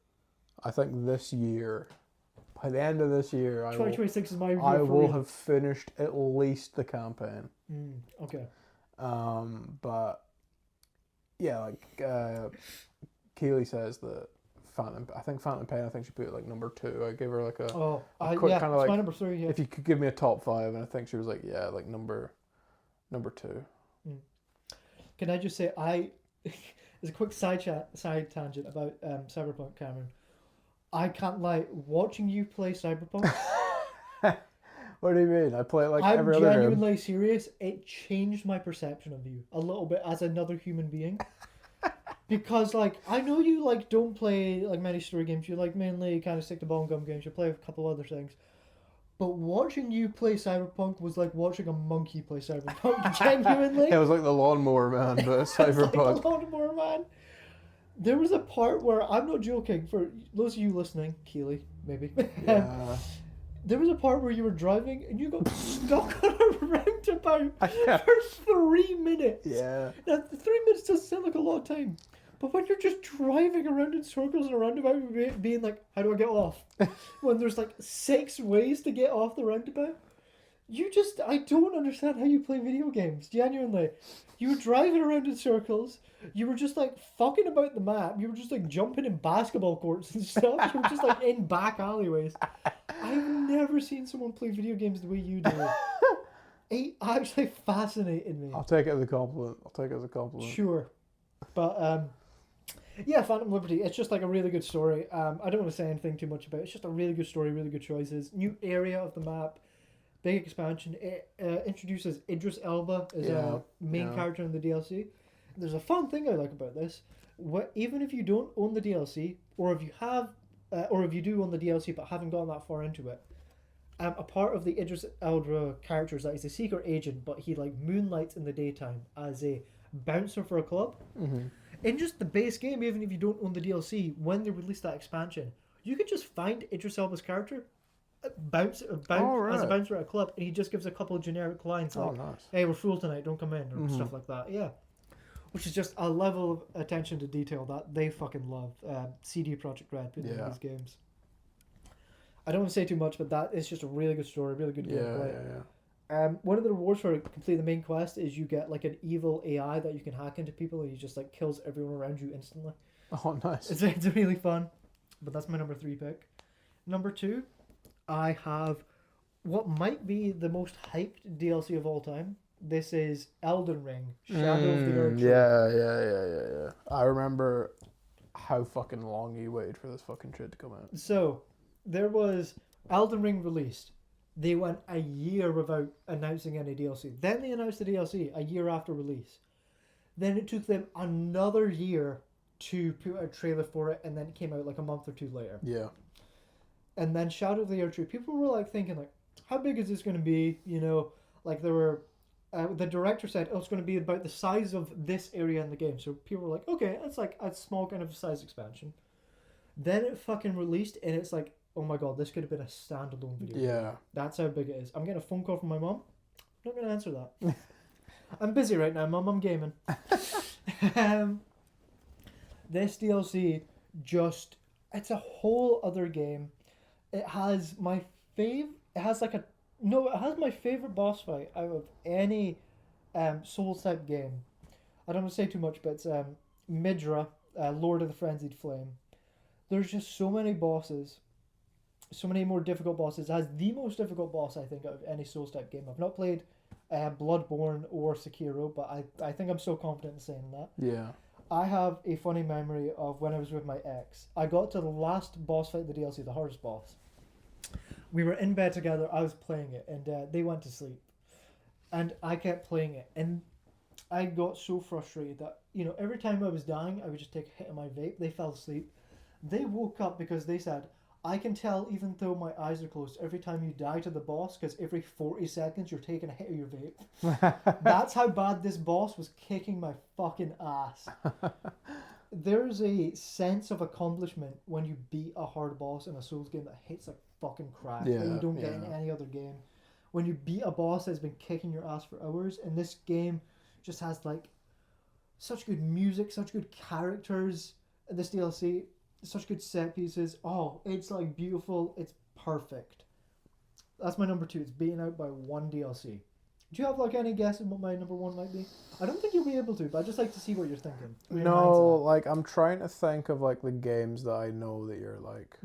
I think this year, by the end of this year, 2026 is my year. I for will real. have finished at least the campaign. Okay. But yeah, like Keely says that Phantom Pain. I think she put it like number 2. I gave her like a quick yeah, kind of it's like my number 3. Yeah. if you could give me a top 5, and I think she was like like number 2. Can I just say there's a quick side tangent about Cyberpunk, Cameron. I can't lie, watching you play Cyberpunk. What do you mean? I play it like I'm every other game. genuinely serious. It changed my perception of you a little bit as another human being. Because like I know you like don't play like many story games. You like mainly kind of stick to ball and gum games. You play a couple other things. But watching you play Cyberpunk was like watching a monkey play Cyberpunk. Genuinely. It was like the Lawnmower Man, but Cyberpunk. Like the Lawnmower Man. There was a part where, I'm not joking, for those of you listening, Keely, maybe. Yeah. There was a part where you were driving and you got stuck on a roundabout for 3 minutes. Yeah. Now, 3 minutes doesn't sound like a lot of time. But when you're just driving around in circles in a roundabout, being like, how do I get off? When there's like 6 ways to get off the roundabout. I don't understand how you play video games, genuinely. You were driving around in circles, you were just like fucking about the map, you were just like jumping in basketball courts and stuff, you were just like in back alleyways. I've never seen someone play video games the way you do. It actually fascinated me. I'll take it as a compliment. Sure. But, yeah, Phantom Liberty, it's just like a really good story. I don't want to say anything too much about it. It's just a really good story, really good choices. New area of the map. Big expansion. It introduces Idris Elba as a main character in the DLC. There's a fun thing I like about this. Even if you don't own the DLC, or if you have, or if you do own the DLC but haven't gone that far into it, a part of the Idris Elba character is that he's a secret agent, but he like moonlights in the daytime as a bouncer for a club. In just the base game, even if you don't own the DLC, when they release that expansion, you can just find Idris Elba's character as a bouncer at a club, and he just gives a couple of generic lines like, nice. "Hey, we're full tonight, don't come in," or stuff like that. Yeah, which is just a level of attention to detail that they fucking love. CD Projekt Red putting in these games. I don't want to say too much, but that is just a really good story, really good gameplay. One of the rewards for completing the main quest is you get like an evil AI that you can hack into people, and he just like kills everyone around you instantly. Oh, nice. It's really fun, but that's my number 3 pick. Number 2, I have what might be the most hyped DLC of all time. This is Elden Ring, Shadow of the Erd Tree. Yeah. I remember how fucking long you waited for this fucking shit to come out. So, there was Elden Ring released. They went a year without announcing any DLC. Then they announced the DLC a year after release. Then it took them another year to put out a trailer for it, and then it came out like a month or 2 later. Yeah. And then Shadow of the Erd Tree, people were like thinking like, how big is this going to be? You know, like there were, the director said, oh, it's going to be about the size of this area in the game. So people were like, okay, it's like a small kind of size expansion. Then it fucking released, and it's like, oh my god, this could have been a standalone video. Yeah. That's how big it is. I'm getting a phone call from my mom. I'm not going to answer that. I'm busy right now, Mum. I'm gaming. This DLC just, it's a whole other game. It has my it has my favorite boss fight out of any Souls type game. I don't want to say too much, but it's Midra, Lord of the Frenzied Flame. There's just so many bosses, so many more difficult bosses. It has the most difficult boss, I think, out of any Souls type game. I've not played Bloodborne or Sekiro, but I think I'm so confident in saying that. Yeah. I have a funny memory of when I was with my ex. I got to the last boss fight of the DLC, the hardest boss. We were in bed together, I was playing it, and they went to sleep. And I kept playing it, and I got so frustrated that, you know, every time I was dying, I would just take a hit of my vape. They fell asleep. They woke up because they said, I can tell even though my eyes are closed every time you die to the boss, because every 40 seconds you're taking a hit of your vape. That's how bad this boss was kicking my fucking ass. There's a sense of accomplishment when you beat a hard boss in a Souls game that hits like fucking crack that you don't get in any other game. When you beat a boss that's been kicking your ass for hours, and this game just has like such good music, such good characters. This DLC, such good set pieces. Oh, it's like beautiful. It's perfect. That's my number 2. It's beaten out by one DLC. Do you have like any guess on what my number 1 might be? I don't think you'll be able to, but I'd just like to see what you're thinking. No, like I'm trying to think of like the games that I know that you're like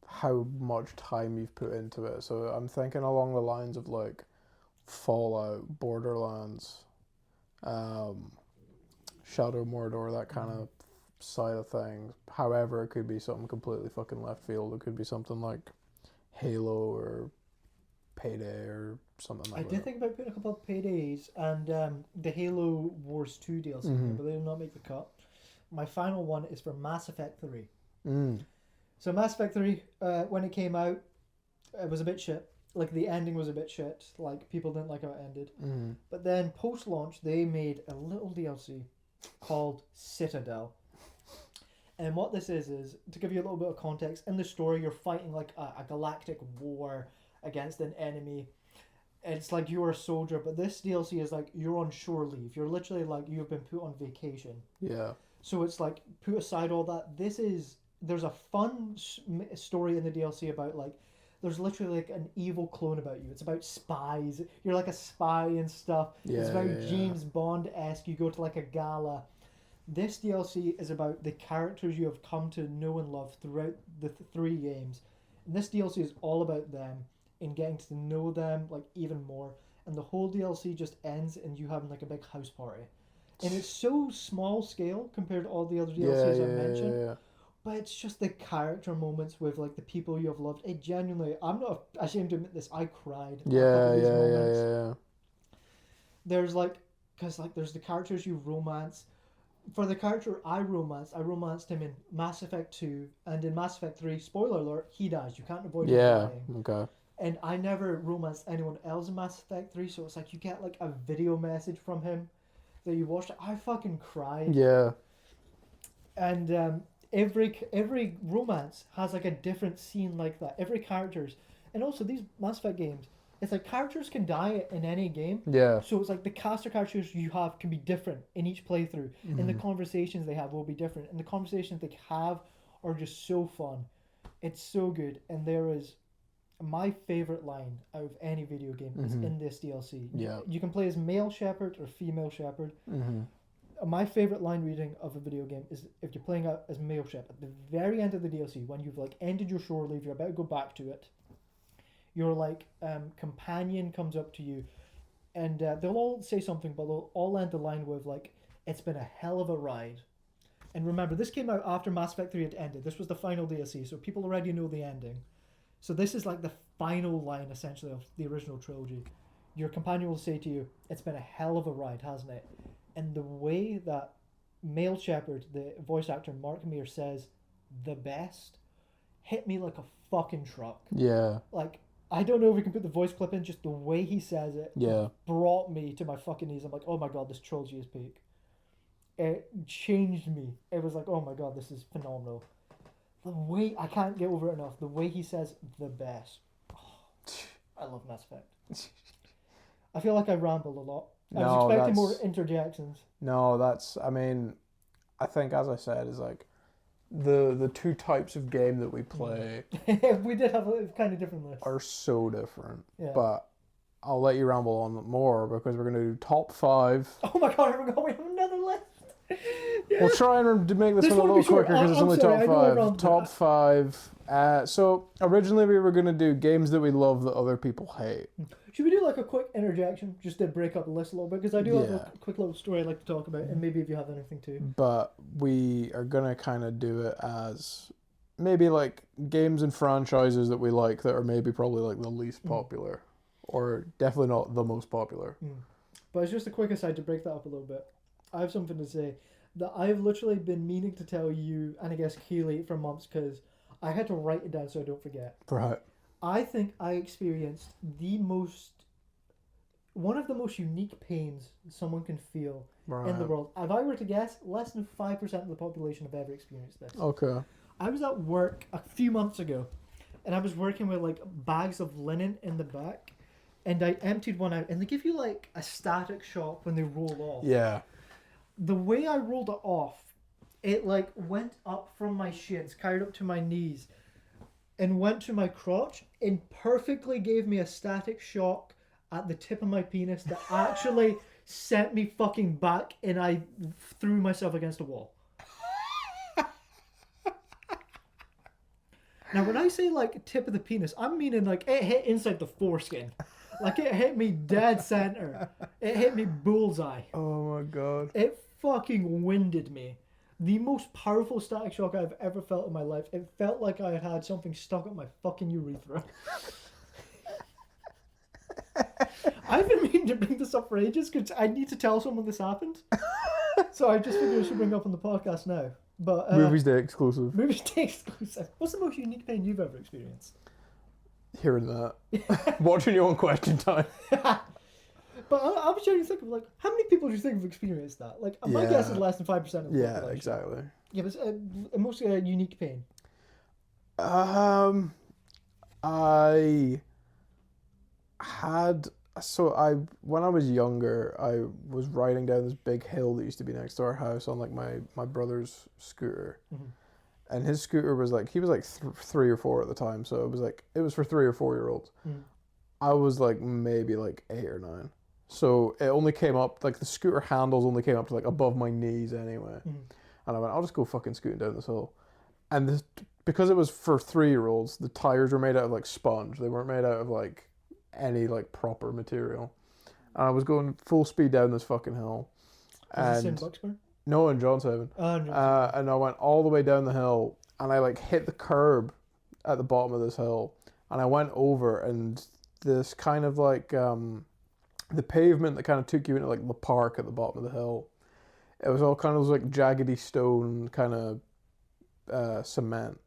how much time you've put into it. So I'm thinking along the lines of like Fallout, Borderlands, Shadow Mordor, that kind of side of things. However, it could be something completely fucking left field. It could be something like Halo or Payday or something like that. I did think about putting a couple of Paydays and the Halo Wars 2 DLC, but they did not make the cut. My final one is for Mass Effect 3. So Mass Effect 3, when it came out, it was a bit shit. Like, the ending was a bit shit. Like, people didn't like how it ended. But then, post-launch, they made a little DLC called Citadel. And what this is, to give you a little bit of context, in the story, you're fighting, like, a galactic war against an enemy. It's like you're a soldier, but this DLC is like you're on shore leave. You're literally like you've been put on vacation. Yeah. So it's like, put aside all that. There's a fun story in the DLC about like, there's literally like an evil clone about you. It's about spies. You're like a spy and stuff. Yeah, it's very James Bond-esque. You go to like a gala. This DLC is about the characters you have come to know and love throughout the 3 games. And this DLC is all about them and getting to know them like even more. And the whole DLC just ends in you having like a big house party. And it's so small scale compared to all the other DLCs I mentioned. Yeah. But it's just the character moments with like the people you have loved. It genuinely, I'm not ashamed to admit this, I cried. Yeah. There's like, because like there's the characters you romance. For the character I romanced him in Mass Effect 2, and in Mass Effect 3, spoiler alert, he dies. You can't avoid him dying. Okay. And I never romanced anyone else in Mass Effect 3, so it's like you get like a video message from him that you watched. I fucking cried. Yeah. And every romance has like a different scene like that. Every characters, and also these Mass Effect games, it's like characters can die in any game. Yeah. So it's like the cast of characters you have can be different in each playthrough, and the conversations they have will be different, and the conversations they have are just so fun. It's so good, and there is my favorite line out of any video game is in this DLC. Yeah. You can play as male shepherd or female shepherd. Mm-hmm. My favorite line reading of a video game is if you're playing as male shepherd. At the very end of the DLC, when you've like ended your shore leave, you're about to go back to it. Your like companion comes up to you, and they'll all say something, but they'll all end the line with like, "It's been a hell of a ride." And remember, this came out after Mass Effect 3 had ended. This was the final DLC, so people already know the ending. So this is like the final line, essentially, of the original trilogy. Your companion will say to you, "It's been a hell of a ride, hasn't it?" And the way that Male Shepherd, the voice actor Mark Meir, says, "the best," hit me like a fucking truck. Yeah. Like, I don't know if we can put the voice clip in, just the way he says it brought me to my fucking knees. I'm like, oh my god, this trilogy is peak. It changed me. It was like, oh my god, this is phenomenal. The way, I can't get over it enough, the way he says "the best." Oh, I love Mass Effect. I feel like I rambled a lot. I was expecting more interjections. No, I mean, I think, as I said, is like the two types of game that we play we did have a kind of different list. are so different. Yeah. But I'll let you ramble on more because we're going to do top 5. Oh my god, I forgot we have another list. Yeah. We'll try and make this one a little quicker because it's only top 5. Top 5. So originally we were going to do games that we love that other people hate. Should we do like a quick interjection just to break up the list a little bit? Because I do have a quick little story I'd like to talk about, and maybe if you have anything too. But we are going to kind of do it as maybe like games and franchises that we like that are maybe probably like the least popular or definitely not the most popular. But it's just a quick aside to break that up a little bit. I have something to say that I've literally been meaning to tell you, and I guess Keely, for months, because I had to write it down so I don't forget. Right. I think I experienced one of the most unique pains someone can feel in the world. If I were to guess, less than 5% of the population have ever experienced this. Okay. I was at work a few months ago, and I was working with like bags of linen in the back, and I emptied one out, and they give you like a static shock when they roll off. Yeah. The way I rolled it off, it like went up from my shins, carried up to my knees, and went to my crotch, and perfectly gave me a static shock at the tip of my penis that actually sent me fucking back, and I threw myself against a wall. Now, when I say like tip of the penis, I'm meaning like it hit inside the foreskin. Like it hit me dead center. It hit me bullseye. Oh my god. It fucking winded me. The most powerful static shock I've ever felt in my life. It felt like I had something stuck up my fucking urethra. I've been meaning to bring this up for ages because I need to tell someone this happened. So I just figured I should bring it up on the podcast now. But MoviesDay exclusive. MoviesDay exclusive. What's the most unique pain you've ever experienced? Hearing that. Watching you on Question Time. But I was trying to think of like, how many people do you think have experienced that? Like, my guess is less than 5% of the population. Yeah, exactly. Yeah, but it's a most unique pain. I had when I was younger, I was riding down this big hill that used to be next to our house on like my brother's scooter, and his scooter was like, he was like 3 or 4 at the time, so it was for 3 or 4 year olds. I was like maybe like 8 or 9, so it only came up, like the scooter handles only came up to like above my knees anyway, and I went, I'll just go fucking scooting down this hill, and because it was for 3 year olds, the tires were made out of like sponge, they weren't made out of like any like proper material, and I was going full speed down this fucking hill. Was this in Bucksburn? No, in Johnstown. And I went all the way down the hill, and I like hit the curb at the bottom of this hill, and I went over, and this kind of like the pavement that kind of took you into like the park at the bottom of the hill, it was all kind of like jaggedy stone kind of cement,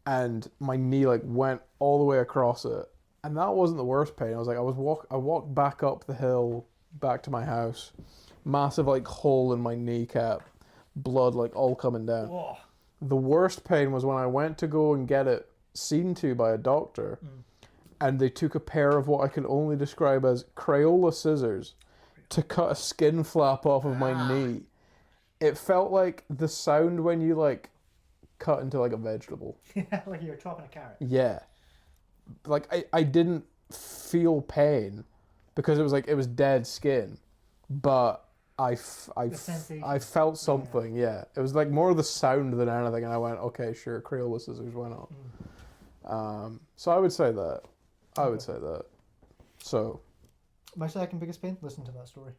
and my knee like went all the way across it. And that wasn't the worst pain. I was like, I walked back up the hill, back to my house, massive like hole in my kneecap, blood like all coming down. Whoa. The worst pain was when I went to go and get it seen to by a doctor, and they took a pair of what I can only describe as Crayola scissors to cut a skin flap off of my knee. It felt like the sound when you like cut into like a vegetable. Yeah, like you're chopping a carrot. Yeah. like I didn't feel pain because it was dead skin, but sensation. I felt something. Yeah, it was like more the sound than anything, and I went, okay, sure, Creel with scissors, why not? So I would say that. So. My second biggest pain. Listen to that story.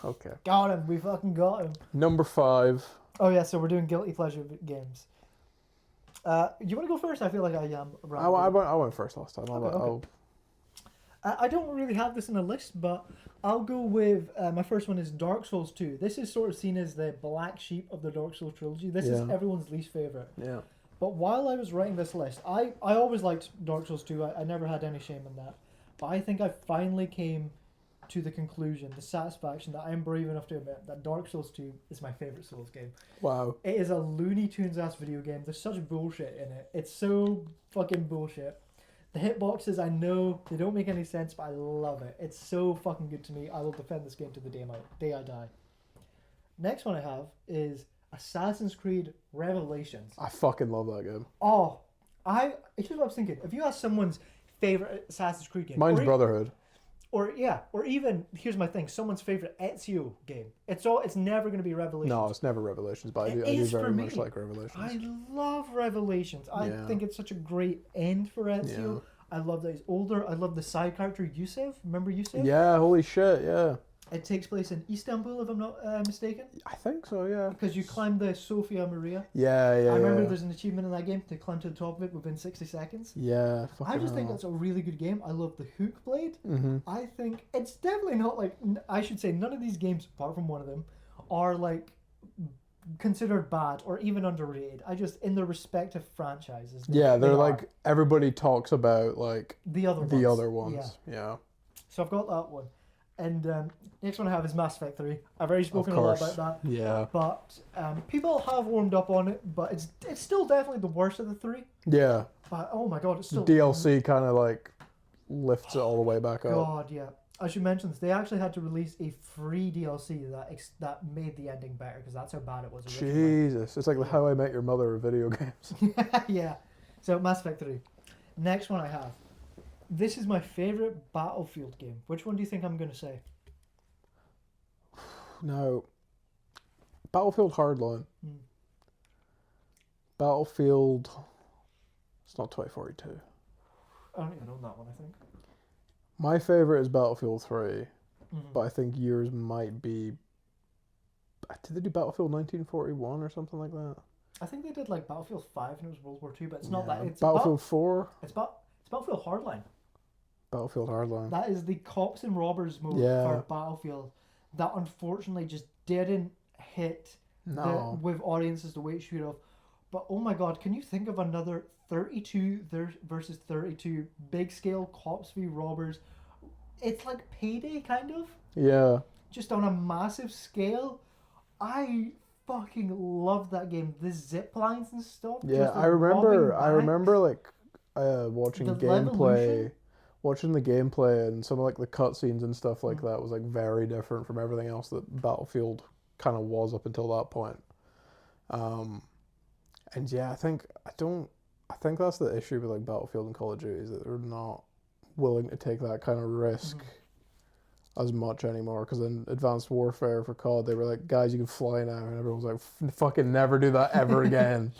Okay. Got him. We fucking got him. Number 5. Oh yeah, so we're doing guilty pleasure games. You want to go first? I feel like I am. I went first last time. Okay. I don't really have this in a list, but I'll go with my first one is Dark Souls 2. This is sort of seen as the black sheep of the Dark Souls trilogy. This is everyone's least favorite. Yeah. But while I was writing this list, I always liked Dark Souls 2. I never had any shame in that. But I think I finally came to the conclusion, the satisfaction that I'm brave enough to admit that Dark Souls 2 is my favorite Souls game. Wow. It is a Looney Tunes ass video game. There's such bullshit in it. It's so fucking bullshit. The hitboxes, I know, they don't make any sense, but I love it. It's so fucking good to me. I will defend this game to the day I die. Next one I have is Assassin's Creed Revelations. I fucking love that game. Oh, here's what I was thinking. If you ask someone's favorite Assassin's Creed game, mine's Brotherhood. Or even here's my thing, someone's favorite Ezio game. It's never going to be Revelations. No, it's never Revelations, but I do very much like Revelations. I love Revelations. I think it's such a great end for Ezio. Yeah. I love that he's older. I love the side character Yusuf. Remember Yusuf? Yeah, holy shit, yeah. It takes place in Istanbul, if I'm not mistaken. I think so, yeah. Because you climb the Sofia Maria. Yeah. I remember there's an achievement in that game to climb to the top of it within 60 seconds. Yeah, I just think that's a really good game. I love the hook blade. Mm-hmm. I think it's definitely not like, I should say none of these games, apart from one of them, are like considered bad or even underrated. I just, in their respective franchises. They're like, everybody talks about like the other ones. Yeah. So I've got that one. And next one I have is Mass Effect 3. I've already spoken a lot about that. Yeah. But people have warmed up on it, but it's still definitely the worst of the three. Yeah. But oh my god, it's still... DLC kind of like lifts it all the way back up. God, yeah. I should mention this. They actually had to release a free DLC that made the ending better, because that's how bad it was originally. Jesus. It's like How I Met Your Mother of video games. Yeah. So Mass Effect 3. Next one I have. This is my favorite Battlefield game. Which one do you think I'm going to say? No. Battlefield Hardline. Battlefield... It's not 2042. I don't even own that one, I think. My favorite is Battlefield 3. But I think yours might be... Did they do Battlefield 1941 or something like that? I think they did like Battlefield 5 and it was World War 2, but it's not that. It's Battlefield 4? It's Battlefield Hardline. Battlefield Hardline. That is the cops and robbers mode for Battlefield that unfortunately just didn't hit with audiences the way it should have. But oh my god, can you think of another 32 versus 32 big scale cops v robbers? It's like Payday kind of. Yeah. Just on a massive scale. I fucking love that game. The zip lines and stuff. Yeah, I remember like watching gameplay. Watching the gameplay and some of like the cutscenes and stuff like that was like very different from everything else that Battlefield kind of was up until that point. And yeah, I think that's the issue with like Battlefield and Call of Duty, is that they're not willing to take that kind of risk as much anymore. Because in Advanced Warfare for COD, they were like, guys, you can fly now, and everyone was like, fucking never do that ever again.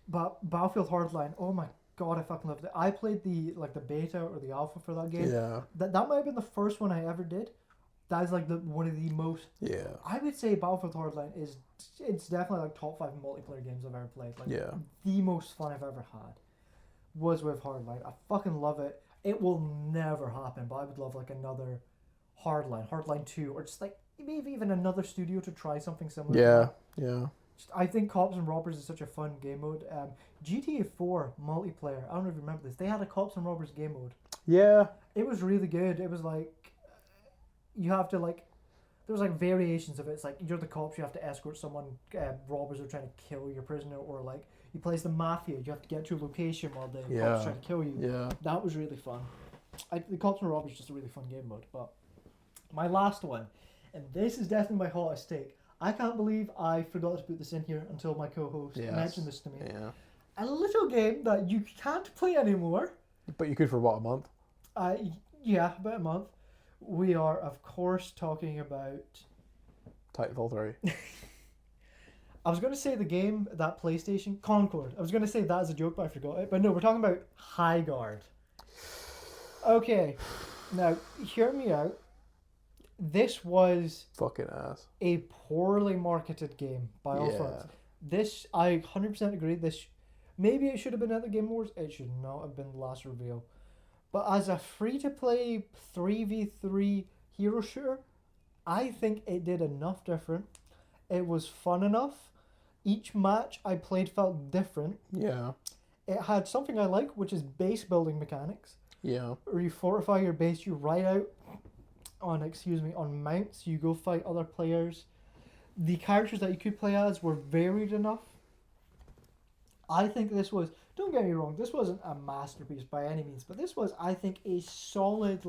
But Battlefield Hardline, oh my god, I fucking loved it. I played the beta or the alpha for that game. Yeah. That might have been the first one I ever did. That is like one of the most... Yeah. I would say Battlefield Hardline it's definitely like top 5 multiplayer games I've ever played. Like the most fun I've ever had was with Hardline. I fucking love it. It will never happen, but I would love like another Hardline 2, or just like maybe even another studio to try something similar. Yeah. I think Cops and Robbers is such a fun game mode. GTA 4 multiplayer, I don't know if you remember this, they had a Cops and Robbers game mode. Yeah. It was really good. It was like, you have to like, there was like variations of it. It's like, you're the cops, you have to escort someone, robbers are trying to kill your prisoner, or like, you play as the mafia, you have to get to a location while the cops try to kill you. Yeah. That was really fun. The Cops and Robbers is just a really fun game mode. But my last one, and this is definitely my hottest take. I can't believe I forgot to put this in here until my co-host mentioned this to me. Yeah. A little game that you can't play anymore, But you could for what, a month? Yeah, about a month. We are, of course, talking about... Titanfall 3. I was going to say the game, that PlayStation, Concord. I was going to say that as a joke, but I forgot it. But no, we're talking about High Guard. Okay, now, hear me out. This was Fucking ass. a poorly marketed game by all Yeah. fronts. This, I 100% agree. This, maybe it should have been at the Game Awards. It should not have been the last reveal. But as a free-to-play 3v3 hero shooter, I think it did enough different. It was fun enough. Each match I played felt different. Yeah. It had something I like, which is base building mechanics. Yeah. Where you fortify your base, you ride out on mounts, you go fight other players. The characters that you could play as were varied enough. I think this was, don't get me wrong, this wasn't a masterpiece by any means, but this was, I think, a solid,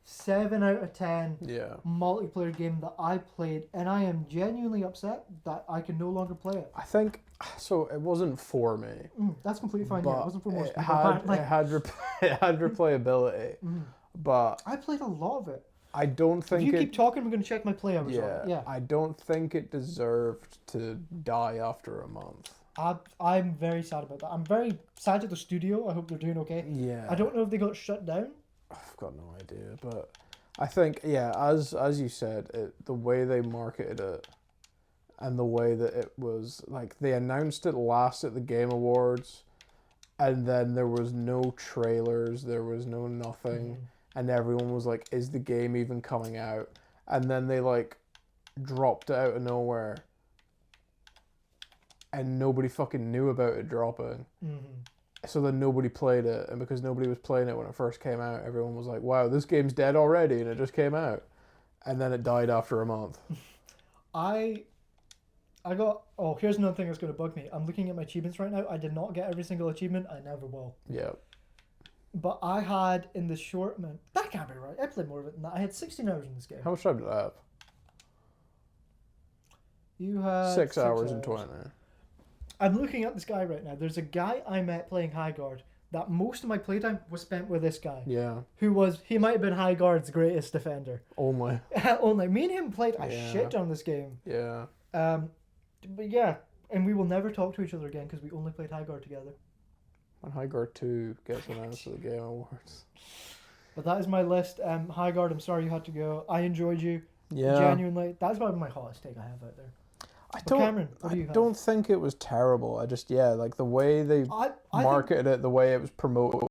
7 out of 10 Yeah. multiplayer game that I played, and I am genuinely upset that I can no longer play it. I think, so it wasn't for me. That's completely fine, yeah. It But wasn't for most it people. had, but, it had, it had replayability. But I played a lot of it. I don't If think you it... keep talking, I'm going to check my play hours on it. Yeah. I don't think it deserved to die after a month. I'm very sad about that. I'm very sad at the studio. I hope they're doing okay. Yeah. I don't know if they got shut down. I've got no idea, but I think, yeah, as you said, the way they marketed it and the way that it was, they announced it last at the Game Awards, and then there was no trailers, there was no nothing, and everyone was like, is the game even coming out? And then they, dropped it out of nowhere, and nobody fucking knew about it dropping. So then nobody played it, and because nobody was playing it when it first came out, everyone was like, wow, this game's dead already, and it just came out. And then it died after a month. Here's another thing that's going to bug me. I'm looking at my achievements right now. I did not get every single achievement. I never will. Yeah. But I had in the short, man, that can't be right. I played more of it than that. I had 16 hours in this game. How much time did I have? You had 6 hours and 20. I'm looking at this guy right now. There's a guy I met playing High Guard that most of my playtime was spent with this guy. Yeah. He might have been High Guard's greatest defender. Only. Only. Me and him played a shit on this game. Yeah. But yeah, and we will never talk to each other again because we only played High Guard together. When High Guard 2 gets announced at the Game Awards. But that is my list. High Guard, I'm sorry you had to go. I enjoyed you. Yeah. Genuinely. That's probably my hottest take I have out there. Cameron, what do you have? don't think it was terrible. I just, the way they marketed it, the way it was promoted,